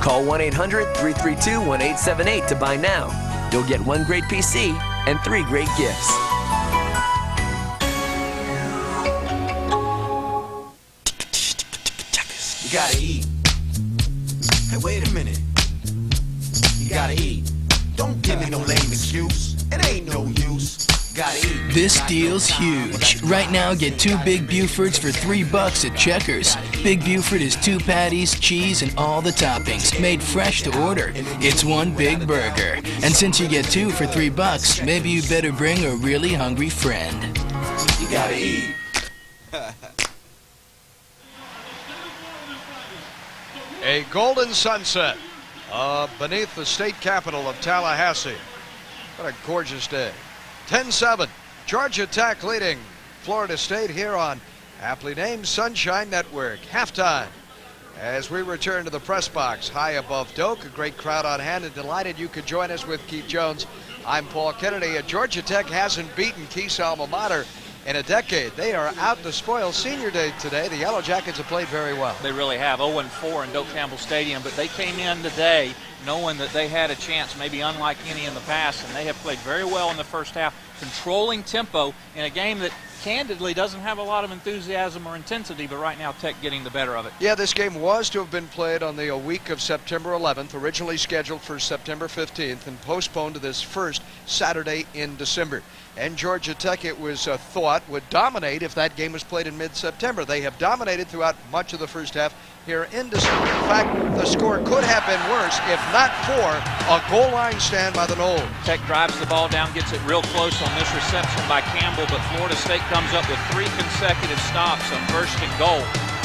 Call 1-800-332-1878 to buy now. You'll get 1 great PC and 3 great gifts. You gotta eat. Hey, wait a minute. You gotta eat. Don't give me no lame excuse. It ain't no use. Gotta eat. This deal's huge. Right now, get 2 Big Bufords for $3 at Checkers. Big Buford is 2 patties, cheese, and all the toppings, made fresh to order. It's 1 big burger. And since you get 2 for $3, maybe you better bring a really hungry friend. You gotta eat. A golden sunset beneath the state capital of Tallahassee. What a gorgeous day. 10-7, Georgia Tech leading Florida State here on aptly named Sunshine Network. Halftime As we return to the press box high above Doak, a great crowd on hand, and delighted you could join us with Keith Jones. I'm Paul Kennedy. Georgia Tech hasn't beaten Keith's alma mater in a decade. They are out to spoil Senior Day today. The Yellow Jackets have played very well. They really have. 0-4 in Doak Campbell Stadium, but they came in today knowing that they had a chance, maybe unlike any in the past, and they have played very well in the first half, controlling tempo in a game that candidly doesn't have a lot of enthusiasm or intensity, but right now Tech getting the better of it. Yeah, this game was to have been played on the week of September 11th, originally scheduled for September 15th, and postponed to this first Saturday in December. And Georgia Tech, it was thought, would dominate if that game was played in mid-September. They have dominated throughout much of the first half here in December. In fact, the score could have been worse if not for a goal line stand by the Noles. Tech drives the ball down, gets it real close on this reception by Campbell, but Florida State comes up with 3 consecutive stops on first and goal.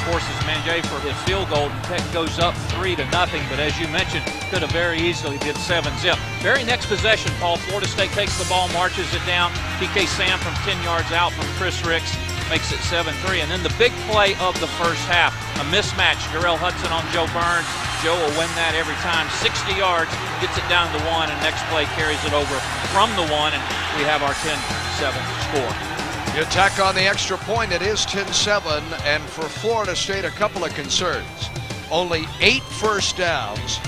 Forces Mangé for his field goal. Tech goes up 3-0, but as you mentioned, could have very easily did 7-zip. Very next possession, Paul, Florida State takes the ball, marches it down. PK Sam from 10 yards out from Chris Ricks makes it 7-3. And then the big play of the first half, a mismatch. Jarrell Hudson on Joe Burns. Joe will win that every time. 60 yards, gets it down to 1, and next play carries it over from the 1, and we have our 10-7 score. You tack on the extra point, it is 10-7, and for Florida State, a couple of concerns. Only 8 first downs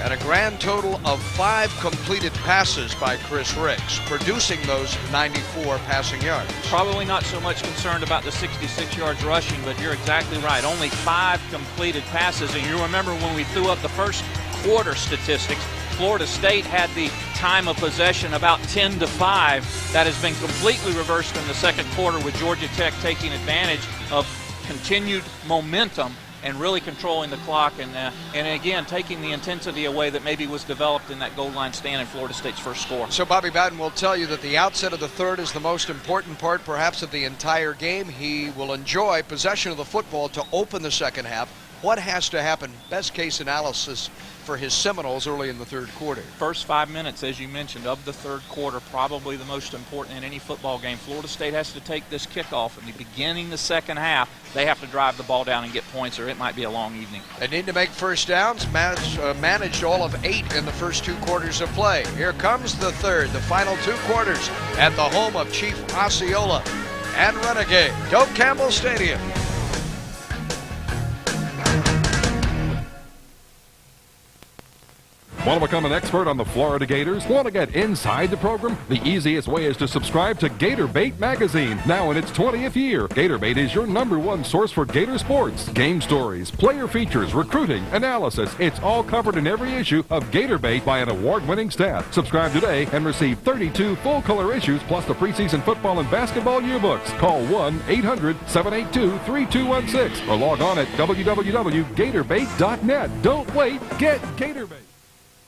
and a grand total of 5 completed passes by Chris Ricks, producing those 94 passing yards. Probably not so much concerned about the 66 yards rushing, but you're exactly right. Only 5 completed passes, and you remember when we threw up the first quarter statistics, Florida State had the time of possession about 10-5. That has been completely reversed in the second quarter, with Georgia Tech taking advantage of continued momentum and really controlling the clock, and again taking the intensity away that maybe was developed in that goal line stand in Florida State's first score. So Bobby Bowden will tell you that the outset of the third is the most important part perhaps of the entire game. He will enjoy possession of the football to open the second half. What has to happen? Best case analysis for his Seminoles early in the third quarter. First 5 minutes, as you mentioned, of the third quarter, probably the most important in any football game. Florida State has to take this kickoff and beginning the second half. They have to drive the ball down and get points, or it might be a long evening. They need to make first downs. Managed all of 8 in the first 2 quarters of play. Here comes the third, the final 2 quarters at the home of Chief Osceola and Renegade, Doak Campbell Stadium. Want to become an expert on the Florida Gators? Want to get inside the program? The easiest way is to subscribe to Gator Bait magazine. Now in its 20th year, Gator Bait is your #1 source for Gator sports. Game stories, player features, recruiting, analysis. It's all covered in every issue of Gator Bait by an award-winning staff. Subscribe today and receive 32 full-color issues plus the preseason football and basketball yearbooks. Call 1-800-782-3216 or log on at www.gatorbait.net. Don't wait. Get Gator Bait.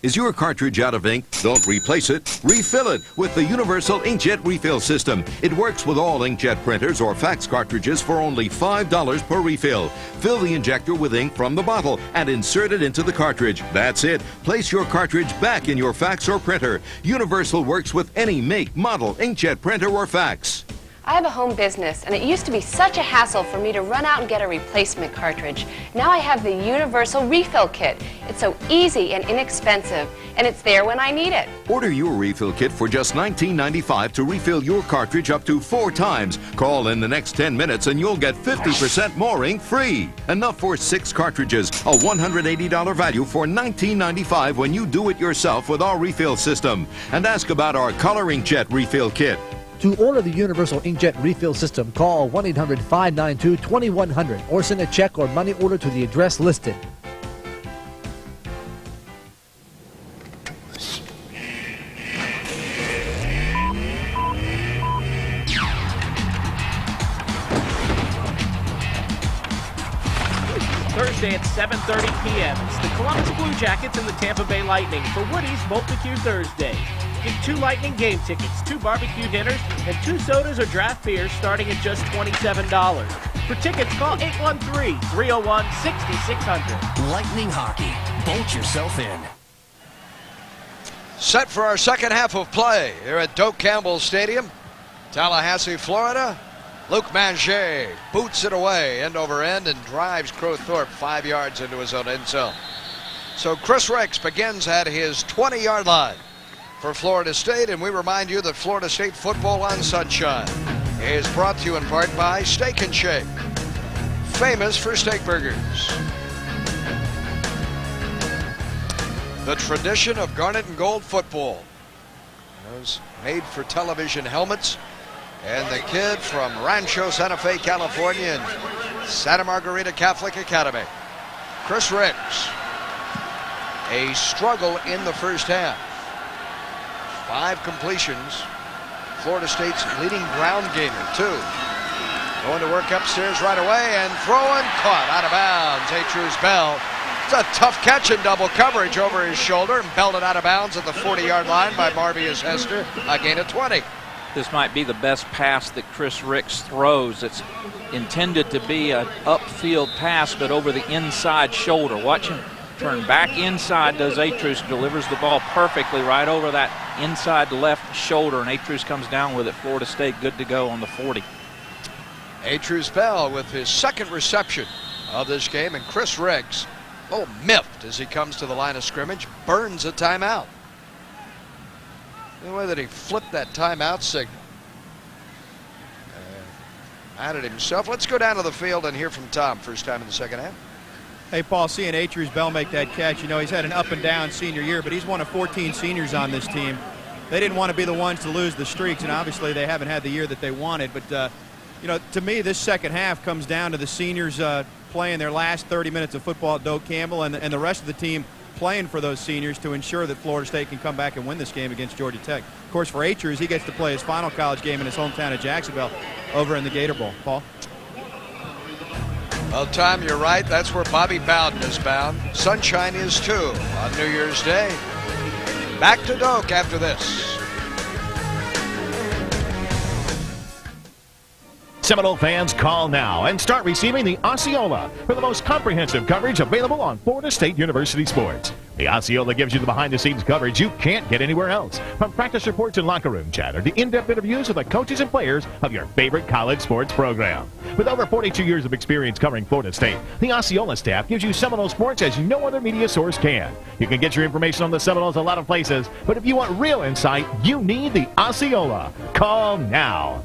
Is your cartridge out of ink? Don't replace it. Refill it with the Universal Inkjet Refill System. It works with all inkjet printers or fax cartridges for only $5 per refill. Fill the injector with ink from the bottle and insert it into the cartridge. That's it. Place your cartridge back in your fax or printer. Universal works with any make, model, inkjet printer or fax. I have a home business, and it used to be such a hassle for me to run out and get a replacement cartridge. Now I have the Universal Refill Kit. It's so easy and inexpensive, and it's there when I need it. Order your refill kit for just $19.95 to refill your cartridge up to 4 times. Call in the next 10 minutes and you'll get 50% more ink free. Enough for 6 cartridges, a $180 value for $19.95 when you do it yourself with our refill system. And ask about our Color Inkjet Refill Kit. To order the Universal Inkjet Refill System, call 1-800-592-2100 or send a check or money order to the address listed. Thursday at 7:30 p.m. It's the Columbus Blue Jackets and the Tampa Bay Lightning for Woody's Multi-Q Thursday. Get 2 Lightning game tickets, 2 barbecue dinners, and 2 sodas or draft beers starting at just $27. For tickets, call 813-301-6600. Lightning Hockey. Bolt yourself in. Set for our second half of play here at Doak Campbell Stadium, Tallahassee, Florida. Luke Manger boots it away end over end and drives Crowthorpe 5 yards into his own end zone. So Chris Ricks begins at his 20-yard line for Florida State, and we remind you that Florida State football on Sunshine is brought to you in part by Steak and Shake, famous for steak burgers. The tradition of garnet and gold football. Those made for television helmets. And the kid from Rancho Santa Fe, California, and Santa Margarita Catholic Academy, Chris Ricks. A struggle in the first half. 5 completions. Florida State's leading ground gainer, 2. Going to work upstairs right away and throwing, caught out of bounds. Atruz Bell. It's a tough catch in double coverage over his shoulder and belted out of bounds at the 40-yard line by Marvius Hester. A gain of 20. This might be the best pass that Chris Ricks throws. It's intended to be an upfield pass, but over the inside shoulder. Watch him turn back inside, does Atruz, delivers the ball perfectly right over that inside left shoulder, and Atruz comes down with it. Florida State good to go on the 40. Atruz Bell with his second reception of this game, and Chris Ricks, miffed as he comes to the line of scrimmage, burns a timeout. The way that he flipped that timeout signal. Mad at himself. Let's go down to the field and hear from Tom. First time in the second half. Hey, Paul, seeing Atruz Bell make that catch, he's had an up and down senior year, but he's one of 14 seniors on this team. They didn't want to be the ones to lose the streaks, and obviously they haven't had the year that they wanted. But, to me, this second half comes down to the seniors playing their last 30 minutes of football at Doak Campbell and the rest of the team playing for those seniors to ensure that Florida State can come back and win this game against Georgia Tech. Of course, for Atruz, he gets to play his final college game in his hometown of Jacksonville over in the Gator Bowl. Paul? Well, Tom, you're right. That's where Bobby Bowden is bound. Sunshine is too on New Year's Day. Back to Doak after this. Seminole fans, call now and start receiving the Osceola for the most comprehensive coverage available on Florida State University sports. The Osceola gives you the behind-the-scenes coverage you can't get anywhere else. From practice reports and locker room chatter to in-depth interviews with the coaches and players of your favorite college sports program. With over 42 years of experience covering Florida State, the Osceola staff gives you Seminole sports as no other media source can. You can get your information on the Seminoles a lot of places, but if you want real insight, you need the Osceola. Call now.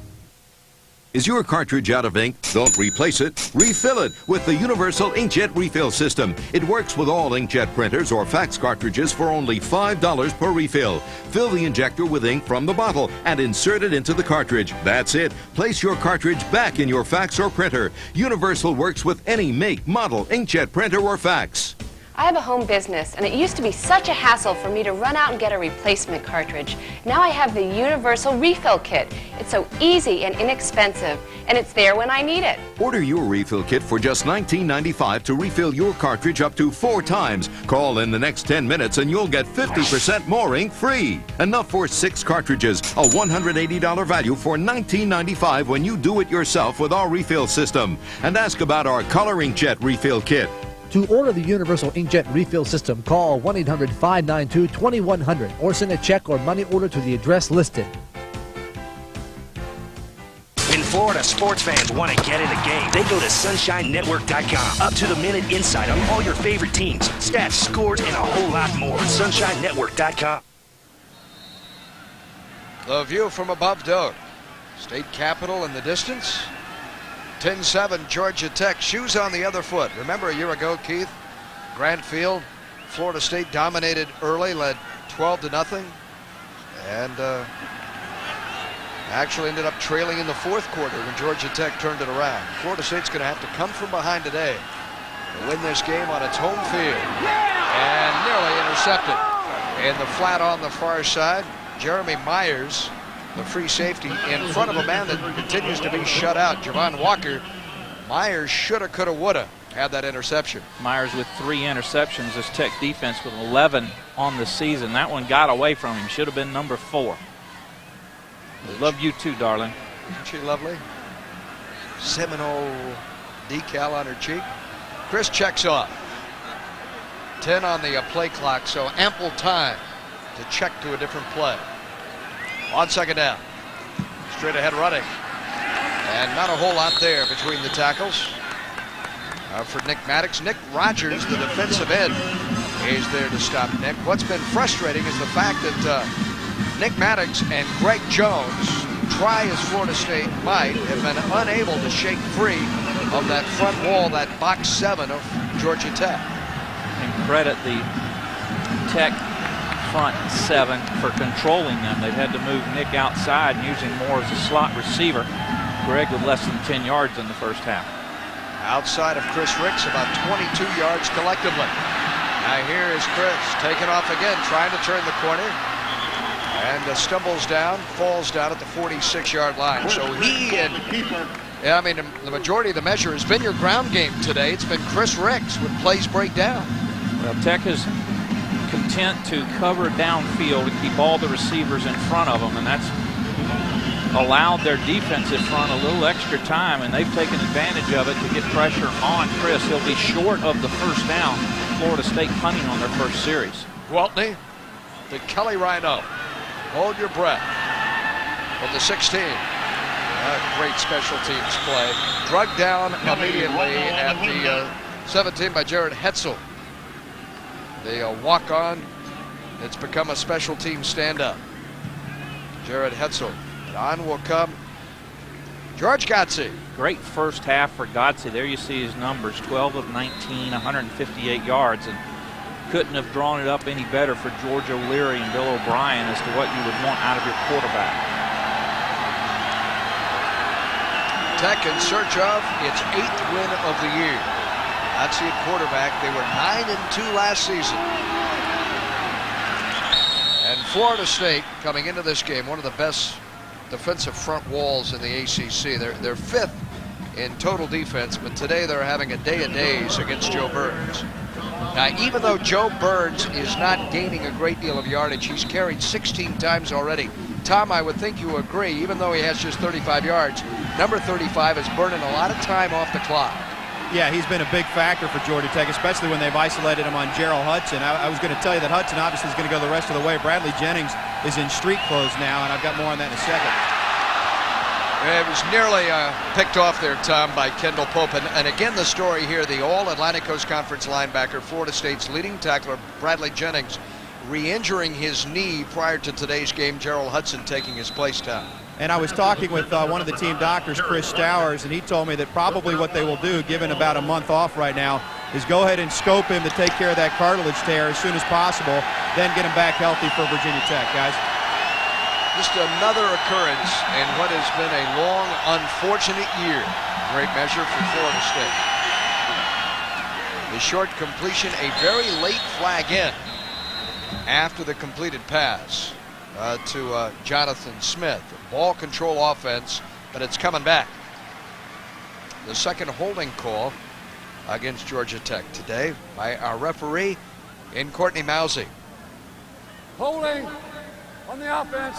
Is your cartridge out of ink? Don't replace it. Refill it with the Universal Inkjet Refill System. It works with all inkjet printers or fax cartridges for only $5 per refill. Fill the injector with ink from the bottle and insert it into the cartridge. That's it. Place your cartridge back in your fax or printer. Universal works with any make, model, inkjet printer or fax. I have a home business, and it used to be such a hassle for me to run out and get a replacement cartridge. Now I have the Universal Refill Kit. It's so easy and inexpensive, and it's there when I need it. Order your refill kit for just $19.95 to refill your cartridge up to 4 times. Call in the next 10 minutes and you'll get 50% more ink free. Enough for 6 cartridges, a $180 value for $19.95 when you do it yourself with our refill system. And ask about our Color Inkjet Refill Kit. To order the Universal Inkjet Refill System, call 1-800-592-2100 or send a check or money order to the address listed. When Florida sports fans want to get in the game, they go to SunshineNetwork.com. Up to the minute insight on all your favorite teams, stats, scores, and a whole lot more. SunshineNetwork.com. The view from above Doak. State Capitol in the distance. 10-7 Georgia Tech, shoes on the other foot. Remember a year ago, Keith, Grant Field, Florida State dominated early, led 12-0, and actually ended up trailing in the fourth quarter when Georgia Tech turned it around. Florida State's going to have to come from behind today to win this game on its home field. And nearly intercepted in the flat on the far side. Jeremy Myers, the free safety, in front of a man that continues to be shut out, Javon Walker. Myers shoulda, coulda, woulda had that interception. Myers with 3 interceptions. This Tech defense with 11 on the season. That one got away from him. Should have been number 4. Love you too, darling. Isn't she lovely? Seminole decal on her cheek. Chris checks off. 10 on the play clock, so ample time to check to a different play. On second down, straight ahead running. And not a whole lot there between the tackles. For Nick Maddox. Nick Rogers, the defensive end, is there to stop Nick. What's been frustrating is the fact that Nick Maddox and Greg Jones, try as Florida State might, have been unable to shake free of that front wall, that box 7 of Georgia Tech. And credit the Tech front 7 for controlling them. They've had to move Nick outside and using more as a slot receiver. Greg with less than 10 yards in the first half. Outside of Chris Ricks, about 22 yards collectively. Now here is Chris taking off again, trying to turn the corner. And stumbles down, falls down at the 46-yard line. So he and, I mean, the majority of the measure has been your ground game today. It's been Chris Ricks with plays break down. Well, Tech is content to cover downfield and keep all the receivers in front of them, and that's allowed their defensive front a little extra time, and they've taken advantage of it to get pressure on Chris. He'll be short of the first down. Florida State punting on their first series. Gwaltney to Kelly Rhino. Hold your breath. From the 16. Great special teams play. Drugged down immediately at the 17 by Jared Hetzel. The walk-on. It's become a special team stand-up. Jared Hetzel. And on will come George Gotze. Great first half for Gotze. There you see his numbers, 12 of 19, 158 yards, and couldn't have drawn it up any better for George O'Leary and Bill O'Brien as to what you would want out of your quarterback. Tech in search of its 8th win of the year. That's the quarterback. They were 9-2 last season. And Florida State coming into this game, one of the best defensive front walls in the ACC. They're 5th in total defense, but today they're having a day of days against Joe Burns. Now, even though Joe Burns is not gaining a great deal of yardage, he's carried 16 times already. Tom, I would think you agree, even though he has just 35 yards, number 35 is burning a lot of time off the clock. Yeah, he's been a big factor for Georgia Tech, especially when they've isolated him on Gerald Hudson. I was going to tell you that Hudson obviously is going to go the rest of the way. Bradley Jennings is in street clothes now, and I've got more on that in a second. It was nearly picked off there, Tom, by Kendall Pope. And again, the story here, the All-Atlantic Coast Conference linebacker, Florida State's leading tackler, Bradley Jennings, re-injuring his knee prior to today's game, Gerald Hudson taking his place down. And I was talking with one of the team doctors, Chris Stowers, and he told me that probably what they will do, given about a month off right now, is go ahead and scope him to take care of that cartilage tear as soon as possible, then get him back healthy for Virginia Tech, guys. Just another occurrence in what has been a long, unfortunate year. Great measure for Florida State. The short completion, a very late flag in after the completed pass to Jonathan Smith. Ball control offense, but it's coming back. The second holding call against Georgia Tech today by our referee in Courtney Mousy. Holding on the offense.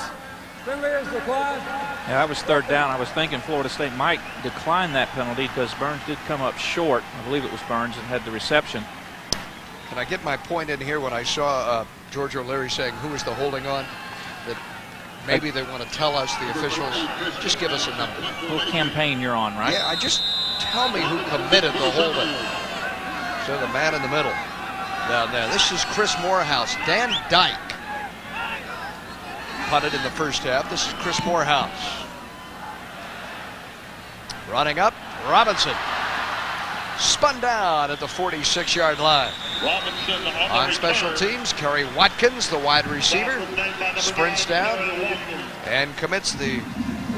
Penalty is declined. Yeah, that was third down. I was thinking Florida State might decline that penalty because Burns did come up short. I believe it was Burns and had the reception. Can I get my point in here when I saw George O'Leary saying who was the holding on? That maybe they want to tell us, the officials. Just give us a number. Little campaign you're on, right? Yeah, just tell me who committed the holding. So the man in the middle down there. This is Chris Morehouse. Dan Dyke punted in the first half. This is Chris Morehouse. Running up, Robinson. Spun down at the 46-yard line. On special teams, Kerry Watkins, the wide receiver, sprints down and commits the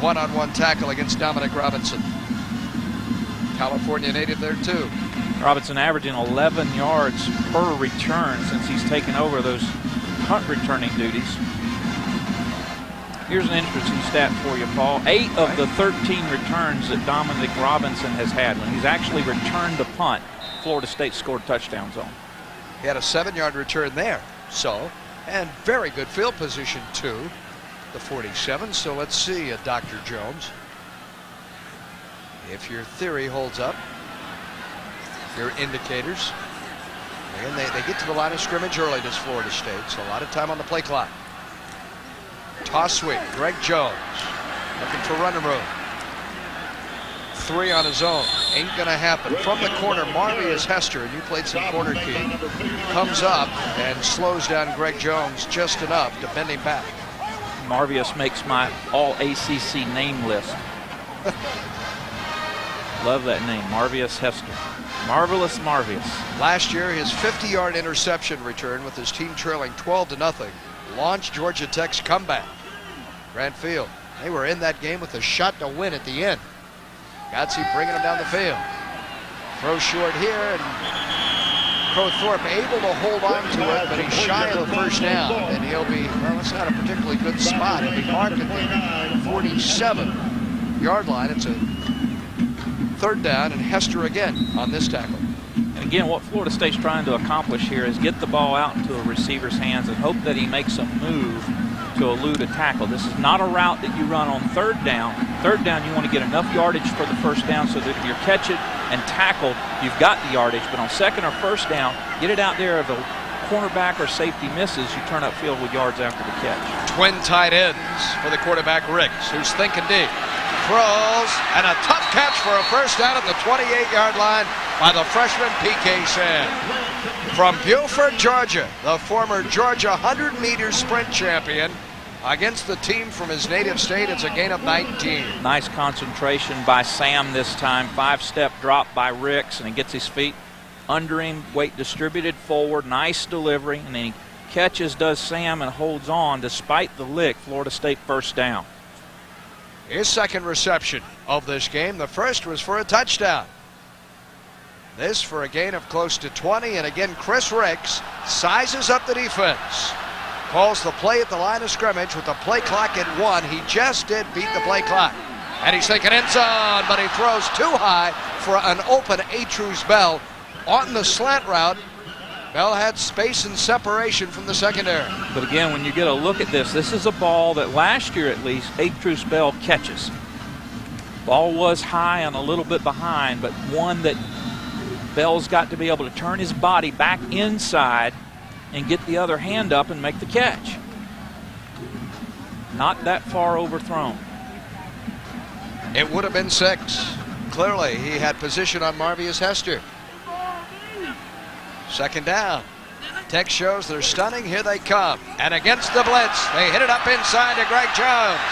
one-on-one tackle against Dominic Robinson. California native there too. Robinson averaging 11 yards per return since he's taken over those punt returning duties. Here's an interesting stat for you, Paul. 8 of the 13 returns that Dominic Robinson has had, when he's actually returned a punt, Florida State scored touchdowns on. He had a 7-yard return there, and very good field position too, the 47. So let's see, Dr. Jones, if your theory holds up, your indicators. Again, they get to the line of scrimmage early, does Florida State, so a lot of time on the play clock. Toss sweep, Greg Jones looking for running room. 3 on his own. Ain't going to happen. From the corner, Marvius Hester, and you played some corner key, comes up and slows down Greg Jones just enough to bend him back. Marvius makes my all-ACC name list. Love that name, Marvius Hester. Marvelous Marvius. Last year, his 50-yard interception return with his team trailing 12-0 launched Georgia Tech's comeback. Grant Field, they were in that game with a shot to win at the end. Godsey bringing him down the field. Throw short here, and Crowthorpe able to hold on to it, but he's shy of the first down, and he'll be, well, it's not a particularly good spot. He'll be marked at the 47-yard line. It's a 3rd down, and Hester again on this tackle. And again, what Florida State's trying to accomplish here is get the ball out into a receiver's hands and hope that he makes a move to elude a tackle. This is not a route that you run on 3rd down. 3rd down, you want to get enough yardage for the first down so that if you're catch it and tackled, you've got the yardage. But on 2nd or 1st down, get it out there. If a cornerback or safety misses, you turn upfield with yards after the catch. Twin tight ends for the quarterback, Ricks, who's thinking deep. Throws, and a tough catch for a first down at the 28-yard line by the freshman P.K. Sam. From Beaufort, Georgia, the former Georgia 100-meter sprint champion, against the team from his native state, it's a gain of 19. Nice concentration by Sam this time. 5-step drop by Ricks, and he gets his feet under him, weight distributed forward, nice delivery, and then he catches, does Sam, and holds on despite the lick. Florida State first down. His 2nd reception of this game. The first was for a touchdown. This for a gain of close to 20, and again Chris Ricks sizes up the defense. Calls the play at the line of scrimmage with the play clock at 1. He just did beat the play clock. And he's thinking end zone, but he throws too high for an open Atruz Bell on the slant route. Bell had space and separation from the secondary. But again, when you get a look at this, this is a ball that last year at least Atruz Bell catches. Ball was high and a little bit behind, but one that Bell's got to be able to turn his body back inside and get the other hand up and make the catch. Not that far overthrown. It would have been 6. Clearly, he had position on Marvius Hester. 2nd down. Tech shows they're stunning. Here they come. And against the blitz, they hit it up inside to Greg Jones.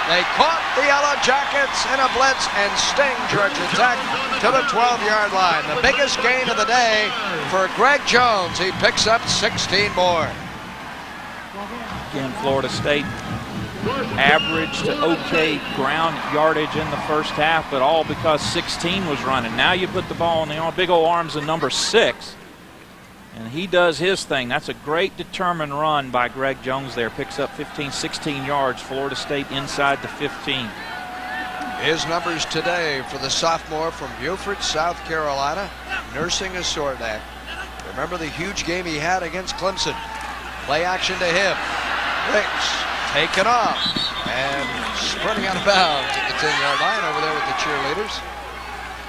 They caught the Yellow Jackets in a blitz and sting Georgia Tech to the 12-yard line. The biggest gain of the day for Greg Jones. He picks up 16 more. Again, Florida State averaged okay ground yardage in the first half, but all because 16 was running. Now you put the ball in the big old arms of number 6, and he does his thing. That's a great determined run by Greg Jones there. Picks up 15, 16 yards. Florida State inside the 15. His numbers today for the sophomore from Beaufort, South Carolina, nursing a sore neck. Remember the huge game he had against Clemson. Play action to him. Ricks taken off and sprinting out of bounds at the 10-yard line over there with the cheerleaders.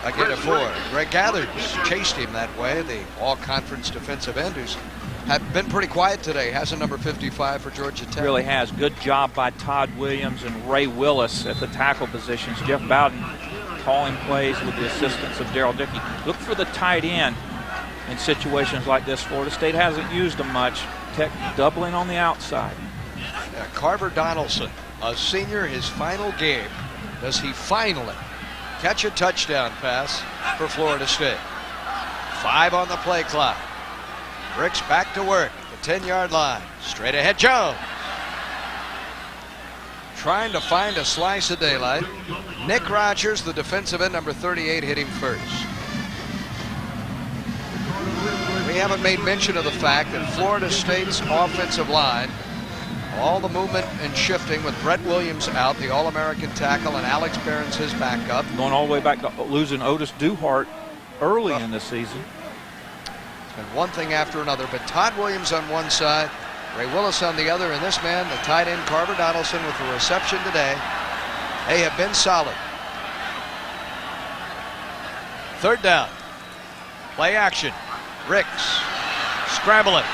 Again a 4. Greg Gathers chased him that way, the all-conference defensive end who's been pretty quiet today. Has a number 55 for Georgia Tech. Really has. Good job by Todd Williams and Ray Willis at the tackle positions. Jeff Bowden calling plays with the assistance of Darrell Dickey. Look for the tight end in situations like this. Florida State hasn't used them much. Tech doubling on the outside. Carver Donaldson, a senior, his final game. Does he finally catch a touchdown pass for Florida State? 5 on the play clock. Ricks back to work at the 10-yard line. Straight ahead, Jones. Trying to find a slice of daylight. Nick Rogers, the defensive end, number 38, hit him first. We haven't made mention of the fact that Florida State's offensive line, all the movement and shifting with Brett Williams out, the All-American tackle, and Alex Behrens his backup. Going all the way back to losing Otis Duhart early in the season. And one thing after another, but Todd Williams on one side, Ray Willis on the other, and this man, the tight end Carver Donaldson, with the reception today. They have been solid. 3rd down. Play action. Ricks scrambling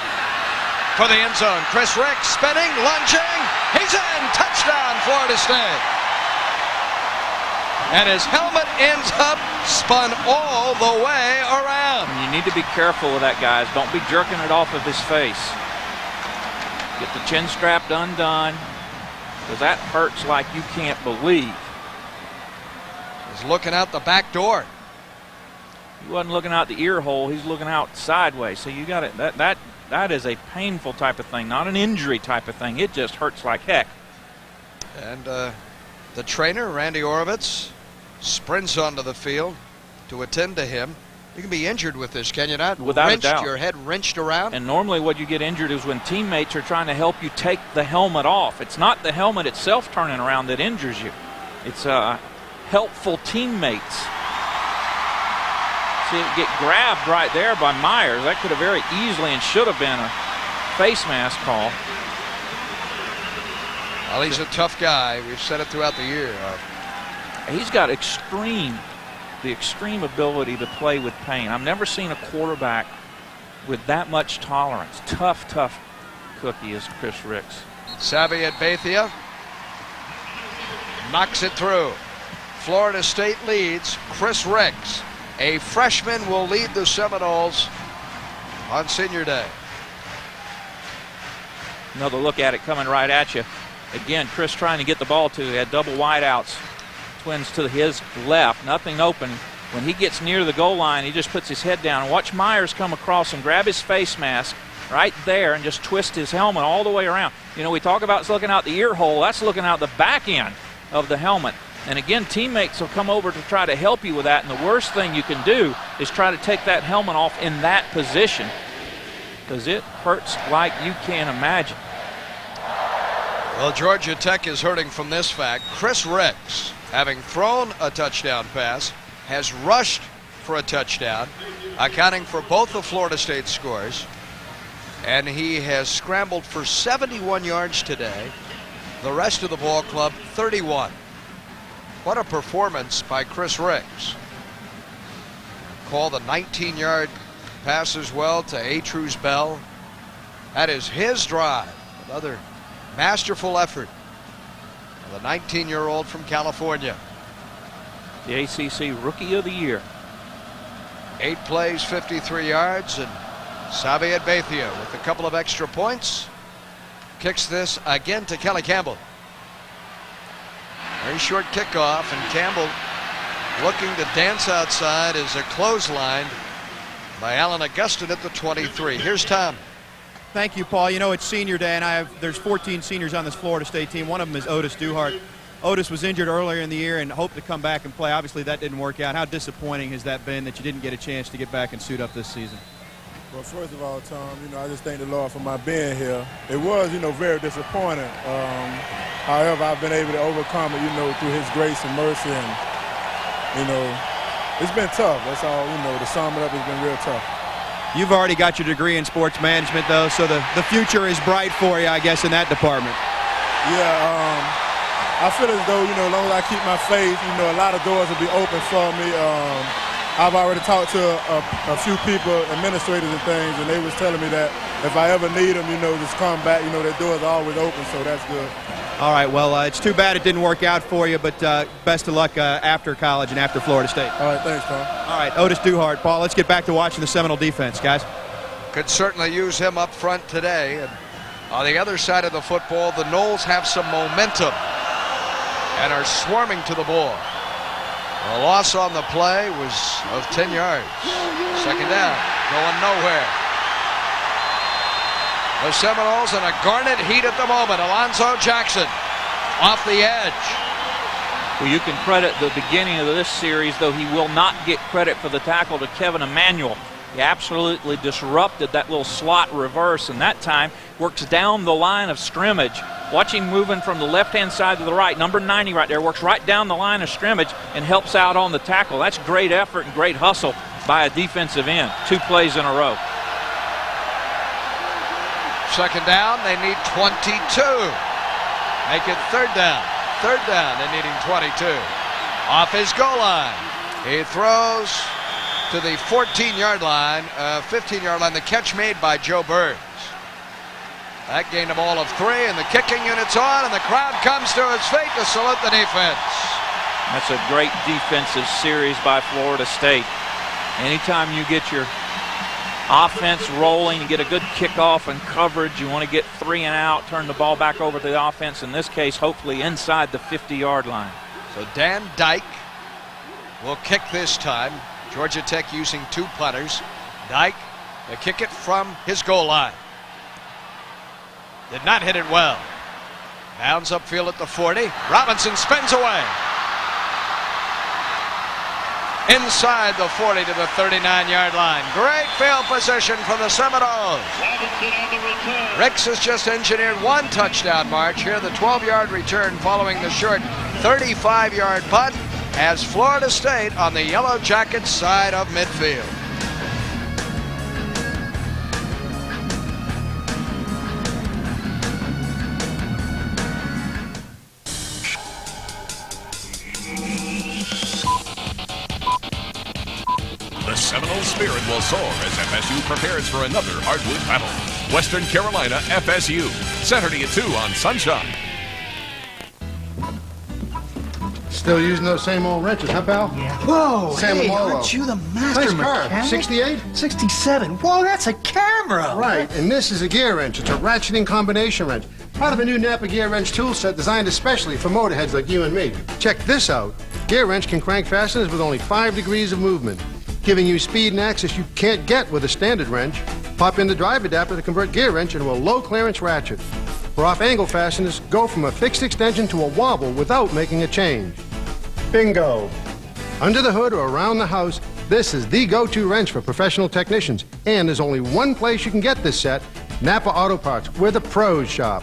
for the end zone. Chris Ricks spinning, lunging. He's in. Touchdown, Florida State. and his helmet ends up spun all the way around. And you need to be careful with that, guys. Don't be jerking it off of his face. Get the chin strap undone, because that hurts like you can't believe. He's looking out the back door. He wasn't looking out the ear hole. He's looking out sideways. So you got it. That is a painful type of thing, not an injury type of thing. It just hurts like heck. And the trainer, Randy Orovitz, sprints onto the field to attend to him. You can be injured with this, can you not? Without a doubt. Your head wrenched around. And normally what you get injured is when teammates are trying to help you take the helmet off. It's not the helmet itself turning around that injures you. It's helpful teammates. See it get grabbed right there by Myers. That could have very easily and should have been a face mask call. Well, he's a tough guy. We've said it throughout the year. He's got the extreme ability to play with pain. I've never seen a quarterback with that much tolerance. Tough cookie is Chris Ricks. Xavier Bethia knocks it through. Florida State leads. Chris Ricks, a freshman, will lead the Seminoles on senior day. Another look at it coming right at you. Again, Chris trying to get the ball to. He had double wideouts. Twins to his left. Nothing open. When he gets near the goal line, he just puts his head down. Watch Myers come across and grab his face mask right there and just twist his helmet all the way around. You know, we talk about looking out the ear hole. That's looking out the back end of the helmet. And again, teammates will come over to try to help you with that. And the worst thing you can do is try to take that helmet off in that position, because it hurts like you can't imagine. Well, Georgia Tech is hurting from this fact. Chris Ricks, having thrown a touchdown pass, has rushed for a touchdown, accounting for both the Florida State scores. And he has scrambled for 71 yards today. The rest of the ball club, 31. What a performance by Chris Ricks. Called a 19-yard pass as well to Atruz Bell. That is his drive. Another masterful effort. The 19-year-old from California. The ACC Rookie of the Year. 8 plays, 53 yards, and Xavier Bethia with a couple of extra points kicks this again to Kelly Campbell. Very short kickoff, and Campbell looking to dance outside is a clothesline by Alan Augustin at the 23. Here's Tom. Thank you, Paul. You know, it's senior day, and there's 14 seniors on this Florida State team. One of them is Otis Duhart. Otis was injured earlier in the year and hoped to come back and play. Obviously, that didn't work out. How disappointing has that been that you didn't get a chance to get back and suit up this season? Well, first of all, Tom, I just thank the Lord for my being here. It was, very disappointing. However, I've been able to overcome it, through His grace and mercy, and it's been tough. That's all, to sum it up, it's been real tough. You've already got your degree in sports management, though, so the future is bright for you, I guess, in that department. Yeah, I feel as though, as long as I keep my faith, a lot of doors will be open for me. I've already talked to a few people, administrators and things, and they was telling me that if I ever need them, just come back. Their doors are always open, so that's good. All right, well, it's too bad it didn't work out for you, but best of luck after college and after Florida State. All right, thanks, Tom. All right, Otis Duhart. Paul, let's get back to watching the Seminole defense, guys. Could certainly use him up front today. And on the other side of the football, the Noles have some momentum and are swarming to the ball. The loss on the play was of 10 yards. Second down, going nowhere. The Seminoles in a garnet heat at the moment. Alonzo Jackson off the edge. Well, you can credit the beginning of this series, though he will not get credit for the tackle to Kevin Emanuel. He absolutely disrupted that little slot reverse, and that time works down the line of scrimmage. Watch him moving from the left-hand side to the right. Number 90 right there works right down the line of scrimmage and helps out on the tackle. That's great effort and great hustle by a defensive end. 2 plays in a row. Second down, they need 22. Make it third down. Third down, they're needing 22. Off his goal line. He throws to the 14-yard line, 15-yard line. The catch made by Joe Burns. That gained a ball of 3, and the kicking unit's on, and the crowd comes to its feet to salute the defense. That's a great defensive series by Florida State. Anytime you get your offense rolling, you get a good kickoff and coverage, you want to get 3 and out, turn the ball back over to the offense, in this case, hopefully inside the 50-yard line. So Dan Dyke will kick this time. Georgia Tech using 2 punters. Dyke will kick it from his goal line. Did not hit it well. Bounds upfield at the 40. Robinson spins away. Inside the 40 to the 39-yard line. Great field position for the Seminoles. Ricks has just engineered 1 touchdown march. Here the 12-yard return following the short 35-yard punt as Florida State on the Yellow Jackets side of midfield. The Seminole spirit will soar as FSU prepares for another hardwood battle. Western Carolina FSU, Saturday at 2 on Sunshine. Still using those same old wrenches, huh, pal? Yeah. Whoa, Sam hey, Amolo. aren't you the master Nice car. mechanic? 68? 67. Whoa, that's a camera. Right, and this is a gear wrench. It's a ratcheting combination wrench. Part of a new Napa gear wrench tool set designed especially for motorheads like you and me. Check this out. Gear wrench can crank fasteners with only 5 degrees of movement, giving you speed and access you can't get with a standard wrench. Pop in the drive adapter to convert gear wrench into a low clearance ratchet. For off-angle fasteners, go from a fixed extension to a wobble without making a change. Bingo! Under the hood or around the house, this is the go-to wrench for professional technicians. And there's only one place you can get this set, Napa Auto Parts, where the pros shop.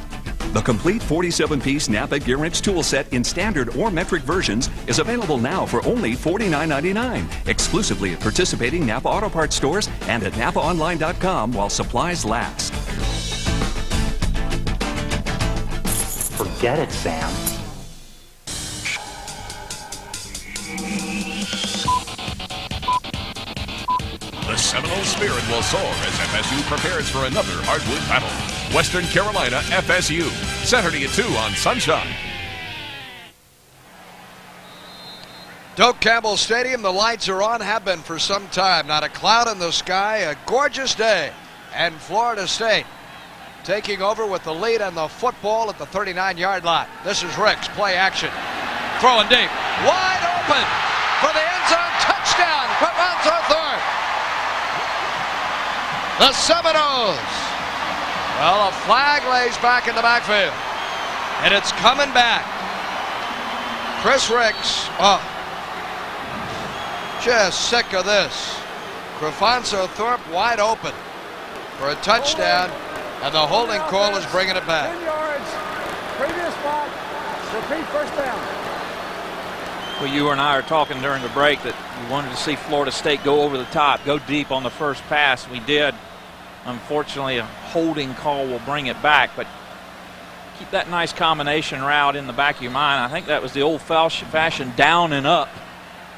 The complete 47-piece Napa gear wrench tool set in standard or metric versions is available now for only $49.99, exclusively at participating Napa Auto Parts stores and at NapaOnline.com while supplies last. Forget it, Sam. The Seminole spirit will soar as FSU prepares for another hardwood battle. Western Carolina FSU, Saturday at 2 on Sunshine. Doak Campbell Stadium, the lights are on, have been for some time. Not a cloud in the sky, a gorgeous day. And Florida State taking over with the lead on the football at the 39-yard line. This is Ricks, play action. Throwing deep, wide open for the end zone, touchdown, Quavanzo Thorpe. The Seminoles. Well, a flag lays back in the backfield, and it's coming back. Chris Ricks, just sick of this. Quavanzo Thorpe wide open for a touchdown, and the holding call is bringing it back. 10 yards, previous spot, repeat first down. Well, you and I are talking during the break that we wanted to see Florida State go over the top, go deep on the first pass. We did. Unfortunately, a holding call will bring it back, but keep that nice combination route in the back of your mind. I think that was the old-fashioned down and up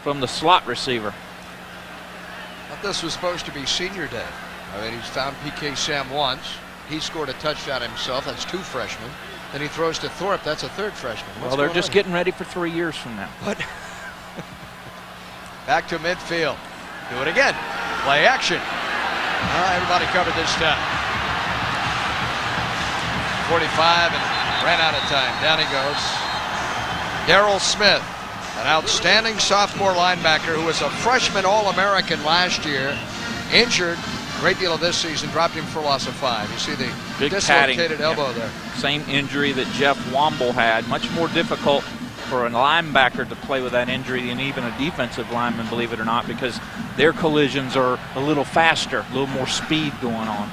from the slot receiver. I thought this was supposed to be senior day. I mean, he's found PK Sam once. He scored a touchdown himself. That's 2 freshmen. Then he throws to Thorpe. That's a 3rd freshman. Well, they're just getting ready for 3 years from now. What? Back to midfield. Do it again. Play action. Everybody covered this time. 45 and ran out of time. Down he goes. Darrell Smith, an outstanding sophomore linebacker who was a freshman All-American last year. Injured a great deal of this season. Dropped him for loss of 5. You see the Big dislocated padding. elbow there. Same injury that Jeff Womble had. Much more difficult for a linebacker to play with that injury than even a defensive lineman, believe it or not, because their collisions are a little faster, a little more speed going on.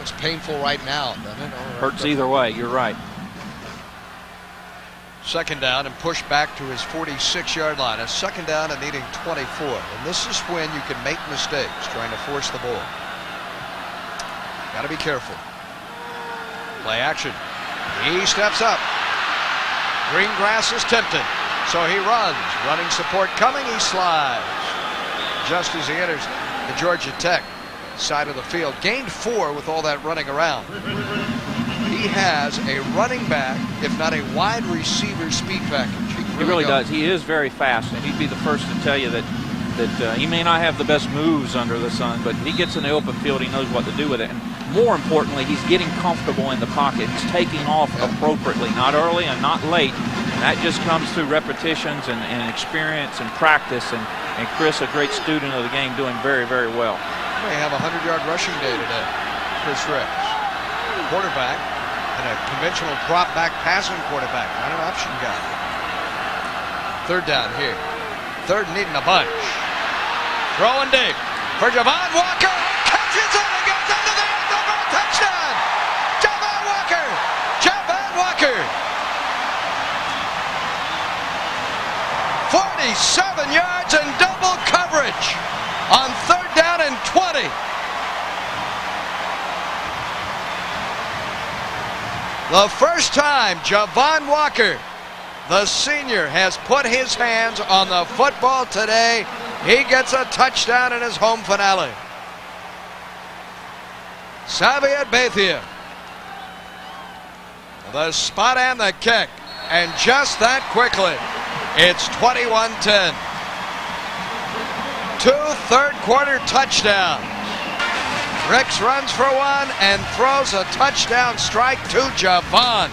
It's painful right now, doesn't it? Hurts either way, you're right. Second down and push back to his 46-yard line. A second down and needing 24. And this is when you can make mistakes trying to force the ball. Got to be careful. Play action. He steps up. Green grass is tempted, so he runs. Running support coming, he slides. Just as he enters the Georgia Tech side of the field. Gained 4 with all that running around. He has a running back, if not a wide receiver speed package. He can He really does. He is very fast, and he'd be the first to tell you that he may not have the best moves under the sun, but he gets in the open field, he knows what to do with it. And more importantly, he's getting comfortable in the pocket. He's taking off appropriately, not early and not late. And that just comes through repetitions and experience and practice. And Chris, a great student of the game, doing very, very well. May have a 100-yard rushing day today. Chris Ricks, quarterback, and a conventional drop back passing quarterback, not an option guy. Third down here. Third needing a bunch. Throwing deep for Javon Walker. Catches it and goes into the end zone for a touchdown. Javon Walker. Javon Walker. 47 yards and double coverage on third down and 20. The first time Javon Walker, the senior, has put his hands on the football today. He gets a touchdown in his home finale. Saviat Bethia. The spot and the kick. And just that quickly, it's 21-10. 2 third-quarter touchdowns. Ricks runs for one and throws a touchdown strike to Javon.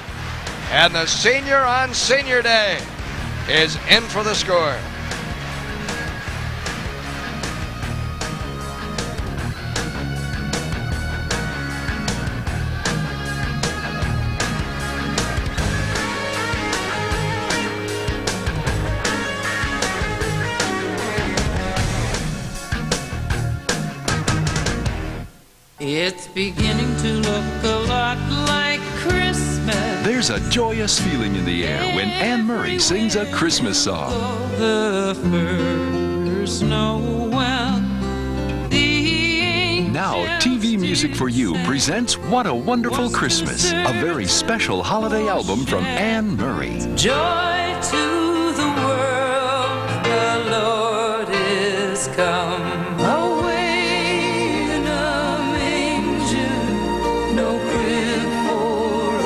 And the senior on senior day is in for the score. It's beginning to look a lot like Christmas. There's a joyous feeling in the air when Anne Murray sings a Christmas song. The first Noel. Now, TV Music for You presents What a Wonderful Christmas, a very special holiday album from Anne Murray. Joy to the world, the Lord is come. Away in a manger, no crib for a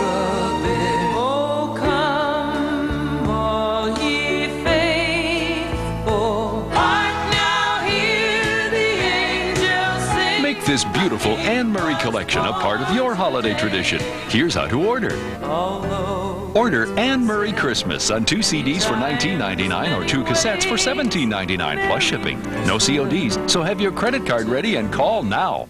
bed. Oh, come, all ye faithful, hark now, hear the angels sing. Make this beautiful Anne Murray collection a part of your holiday tradition. Here's how to order. Order Anne Murray Christmas on 2 CDs for $19.99 or 2 cassettes for $17.99 plus shipping. No CODs, so have your credit card ready and call now.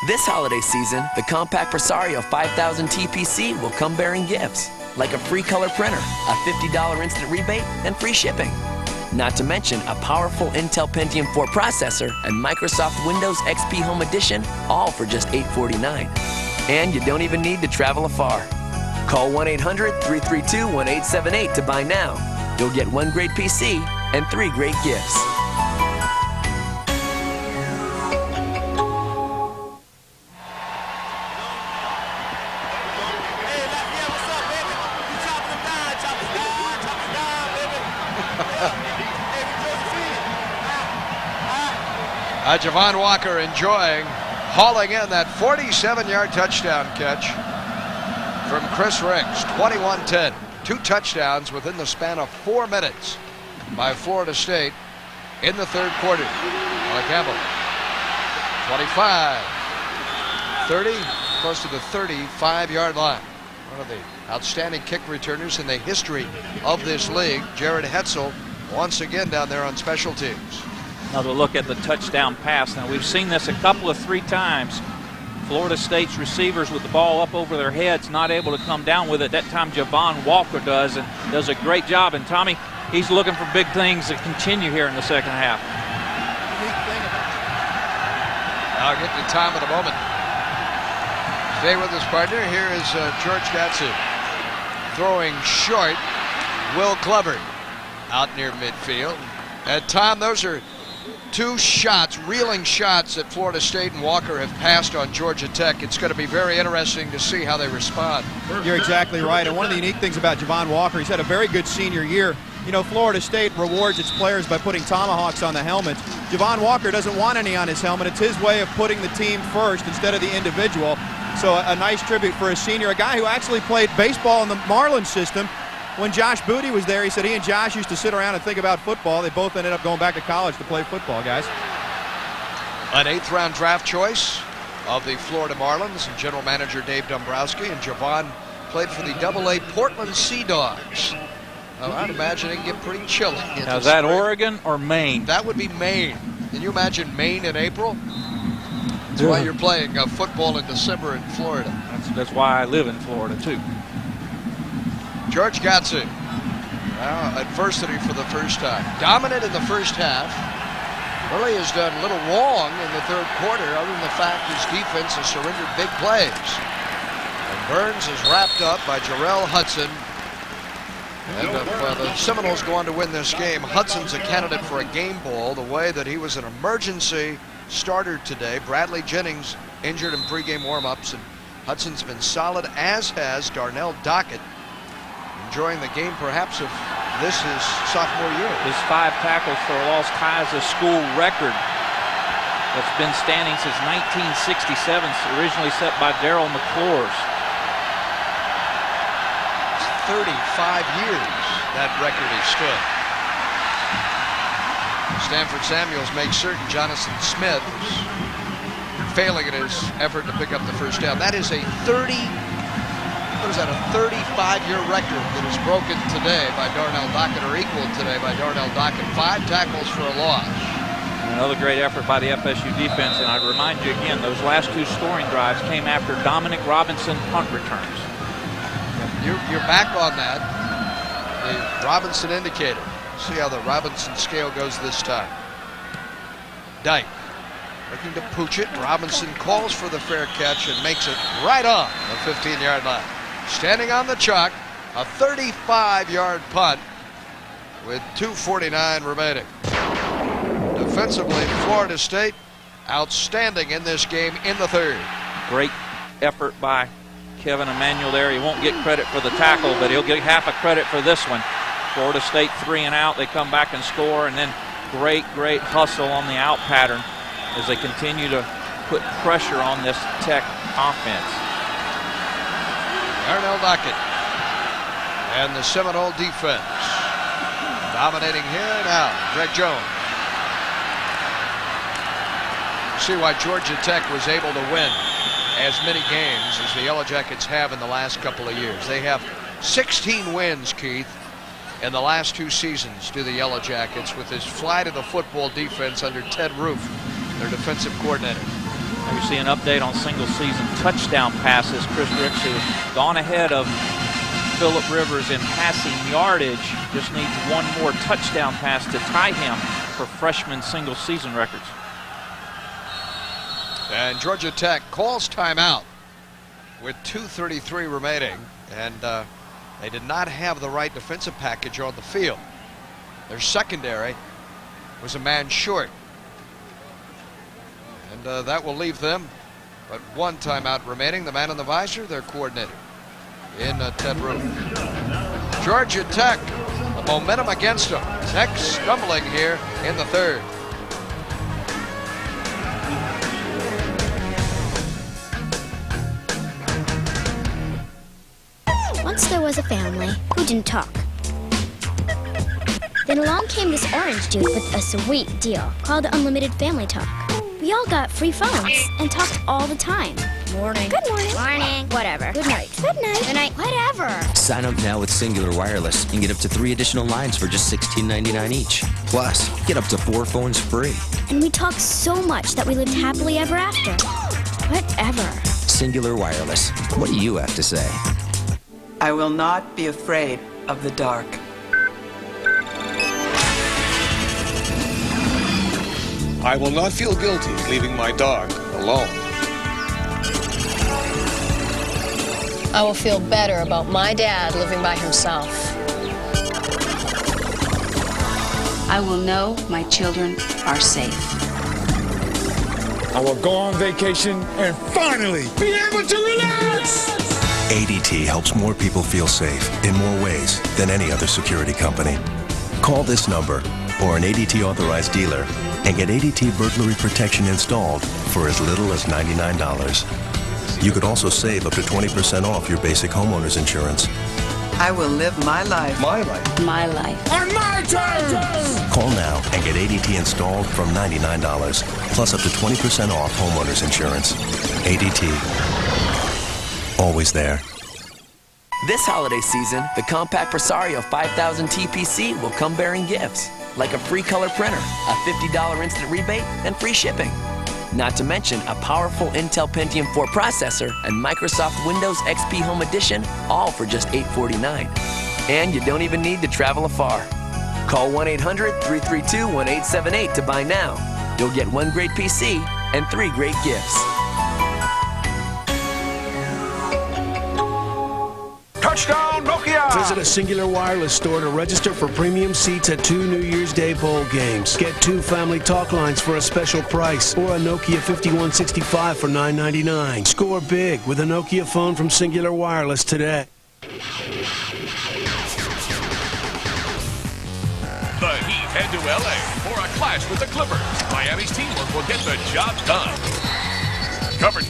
This holiday season, the compact Presario 5000 TPC will come bearing gifts, like a free color printer, a $50 instant rebate, and free shipping. Not to mention a powerful Intel Pentium 4 processor and Microsoft Windows XP Home Edition, all for just $849. And you don't even need to travel afar. Call 1-800-332-1878 to buy now. You'll get 1 great PC and 3 great gifts. Javon Walker hauling in that 47-yard touchdown catch from Chris Ricks. 21-10. 2 touchdowns within the span of 4 minutes by Florida State in the third quarter. Campbell, 25, 30, close to the 35-yard line. One of the outstanding kick returners in the history of this league. Jared Hetzel once again down there on special teams. Another look at the touchdown pass. Now, we've seen this a couple of 3 times. Florida State's receivers with the ball up over their heads, not able to come down with it. That time Javon Walker does, and does a great job. And Tommy, he's looking for big things to continue here in the second half. I'll get to Tom in a moment. Stay with us, partner. Here is George Gatsu throwing short. Will Glover out near midfield. And Tom, those are 2 shots, reeling shots that Florida State and Walker have passed on Georgia Tech. It's going to be very interesting to see how they respond. You're exactly right. And one of the unique things about Javon Walker, he's had a very good senior year. You know, Florida State rewards its players by putting tomahawks on the helmets. Javon Walker doesn't want any on his helmet. It's his way of putting the team first instead of the individual. So a nice tribute for a senior, a guy who actually played baseball in the Marlins system when Josh Booty was there, he said he and Josh used to sit around and think about football. They both ended up going back to college to play football, guys. An 8th-round draft choice of the Florida Marlins and general manager Dave Dombrowski, and Javon played for the AA Portland Sea Dogs. I'd imagine it can get pretty chilly. Now, is that Oregon or Maine? That would be Maine. Can you imagine Maine in April? That's why you're playing football in December in Florida. That's why I live in Florida, too. George Gotze. Adversity for the first time. Dominant in the first half. Really has done little wrong in the third quarter, other than the fact his defense has surrendered big plays. And Burns is wrapped up by Jarrell Hudson. And if the Seminoles go on to win this game, Hudson's a candidate for a game ball, the way that he was an emergency starter today. Bradley Jennings injured in pregame warm-ups, and Hudson's been solid, as has Darnell Dockett, enjoying the game perhaps of this his sophomore year. His 5 tackles for a loss ties a school record that's been standing since 1967, originally set by Darrell McClures. 35 years that record has stood. Stanford Samuels makes certain Jonathan Smith is failing in his effort to pick up the first down. That is a 35-year record that is broken today by Darnell Dockett, or equaled today by Darnell Dockett. 5 tackles for a loss. Another great effort by the FSU defense, and I'd remind you again, those last 2 scoring drives came after Dominic Robinson punt returns. You're back on that. The Robinson indicator. See how the Robinson scale goes this time. Dyke looking to pooch it. Robinson calls for the fair catch and makes it right on the 15-yard line. Standing on the chalk, a 35-yard punt with 2:49 remaining. Defensively, Florida State outstanding in this game in the third. Great effort by Kevin Emanuel there. He won't get credit for the tackle, but he'll get half a credit for this one. Florida State 3 and out. They come back and score, and then great hustle on the out pattern as they continue to put pressure on this Tech offense. Darnell Dockett and the Seminole defense dominating here now. Greg Jones. See why Georgia Tech was able to win as many games as the Yellow Jackets have in the last couple of years. They have 16 wins, Keith, in the last 2 seasons to the Yellow Jackets, with this fly to the football defense under Ted Roof, their defensive coordinator. And we see an update on single season touchdown passes. Chris Ricks, who has gone ahead of Phillip Rivers in passing yardage, just needs 1 more touchdown pass to tie him for freshman single season records. And Georgia Tech calls timeout with 2:33 remaining, and they did not have the right defensive package on the field. Their secondary was a man short, and that will leave them but 1 timeout remaining. The man in the visor, their coordinator in Ted Roof. Georgia Tech, the momentum against them. Tech stumbling here in the third. Once there was a family who didn't talk. Then along came this orange dude with a sweet deal called Unlimited Family Talk. We all got free phones and talked all the time. Morning. Good morning. Morning. Whatever. Good night. Good night. Good night. Whatever. Sign up now with Singular Wireless and get up to 3 additional lines for just $16.99 each. Plus, get up to 4 phones free. And we talked so much that we lived happily ever after. Whatever. Singular Wireless. What do you have to say? I will not be afraid of the dark. I will not feel guilty leaving my dog alone. I will feel better about my dad living by himself. I will know my children are safe. I will go on vacation and finally be able to relax. ADT helps more people feel safe in more ways than any other security company. Call this number or an ADT authorized dealer and get ADT burglary protection installed for as little as $99. You could also save up to 20% off your basic homeowner's insurance. I will live my life. My life. My life. On my terms! Call now and get ADT installed from $99, plus up to 20% off homeowners insurance. ADT. Always there. This holiday season, the compact Presario 5000 TPC will come bearing gifts, like a free color printer, a $50 instant rebate, and free shipping. Not to mention a powerful Intel Pentium 4 processor and Microsoft Windows XP Home Edition, all for just $849. And you don't even need to travel afar. Call 1-800-332-1878 to buy now. You'll get 1 great PC and 3 great gifts. Touchdown, Nokia! Visit a Singular Wireless store to register for premium seats at 2 New Year's Day bowl games. Get 2 family talk lines for a special price, or a Nokia 5165 for $9.99. Score big with a Nokia phone from Singular Wireless today. The Heat head to LA for a clash with the Clippers. Miami's teamwork will get the job done. Coverage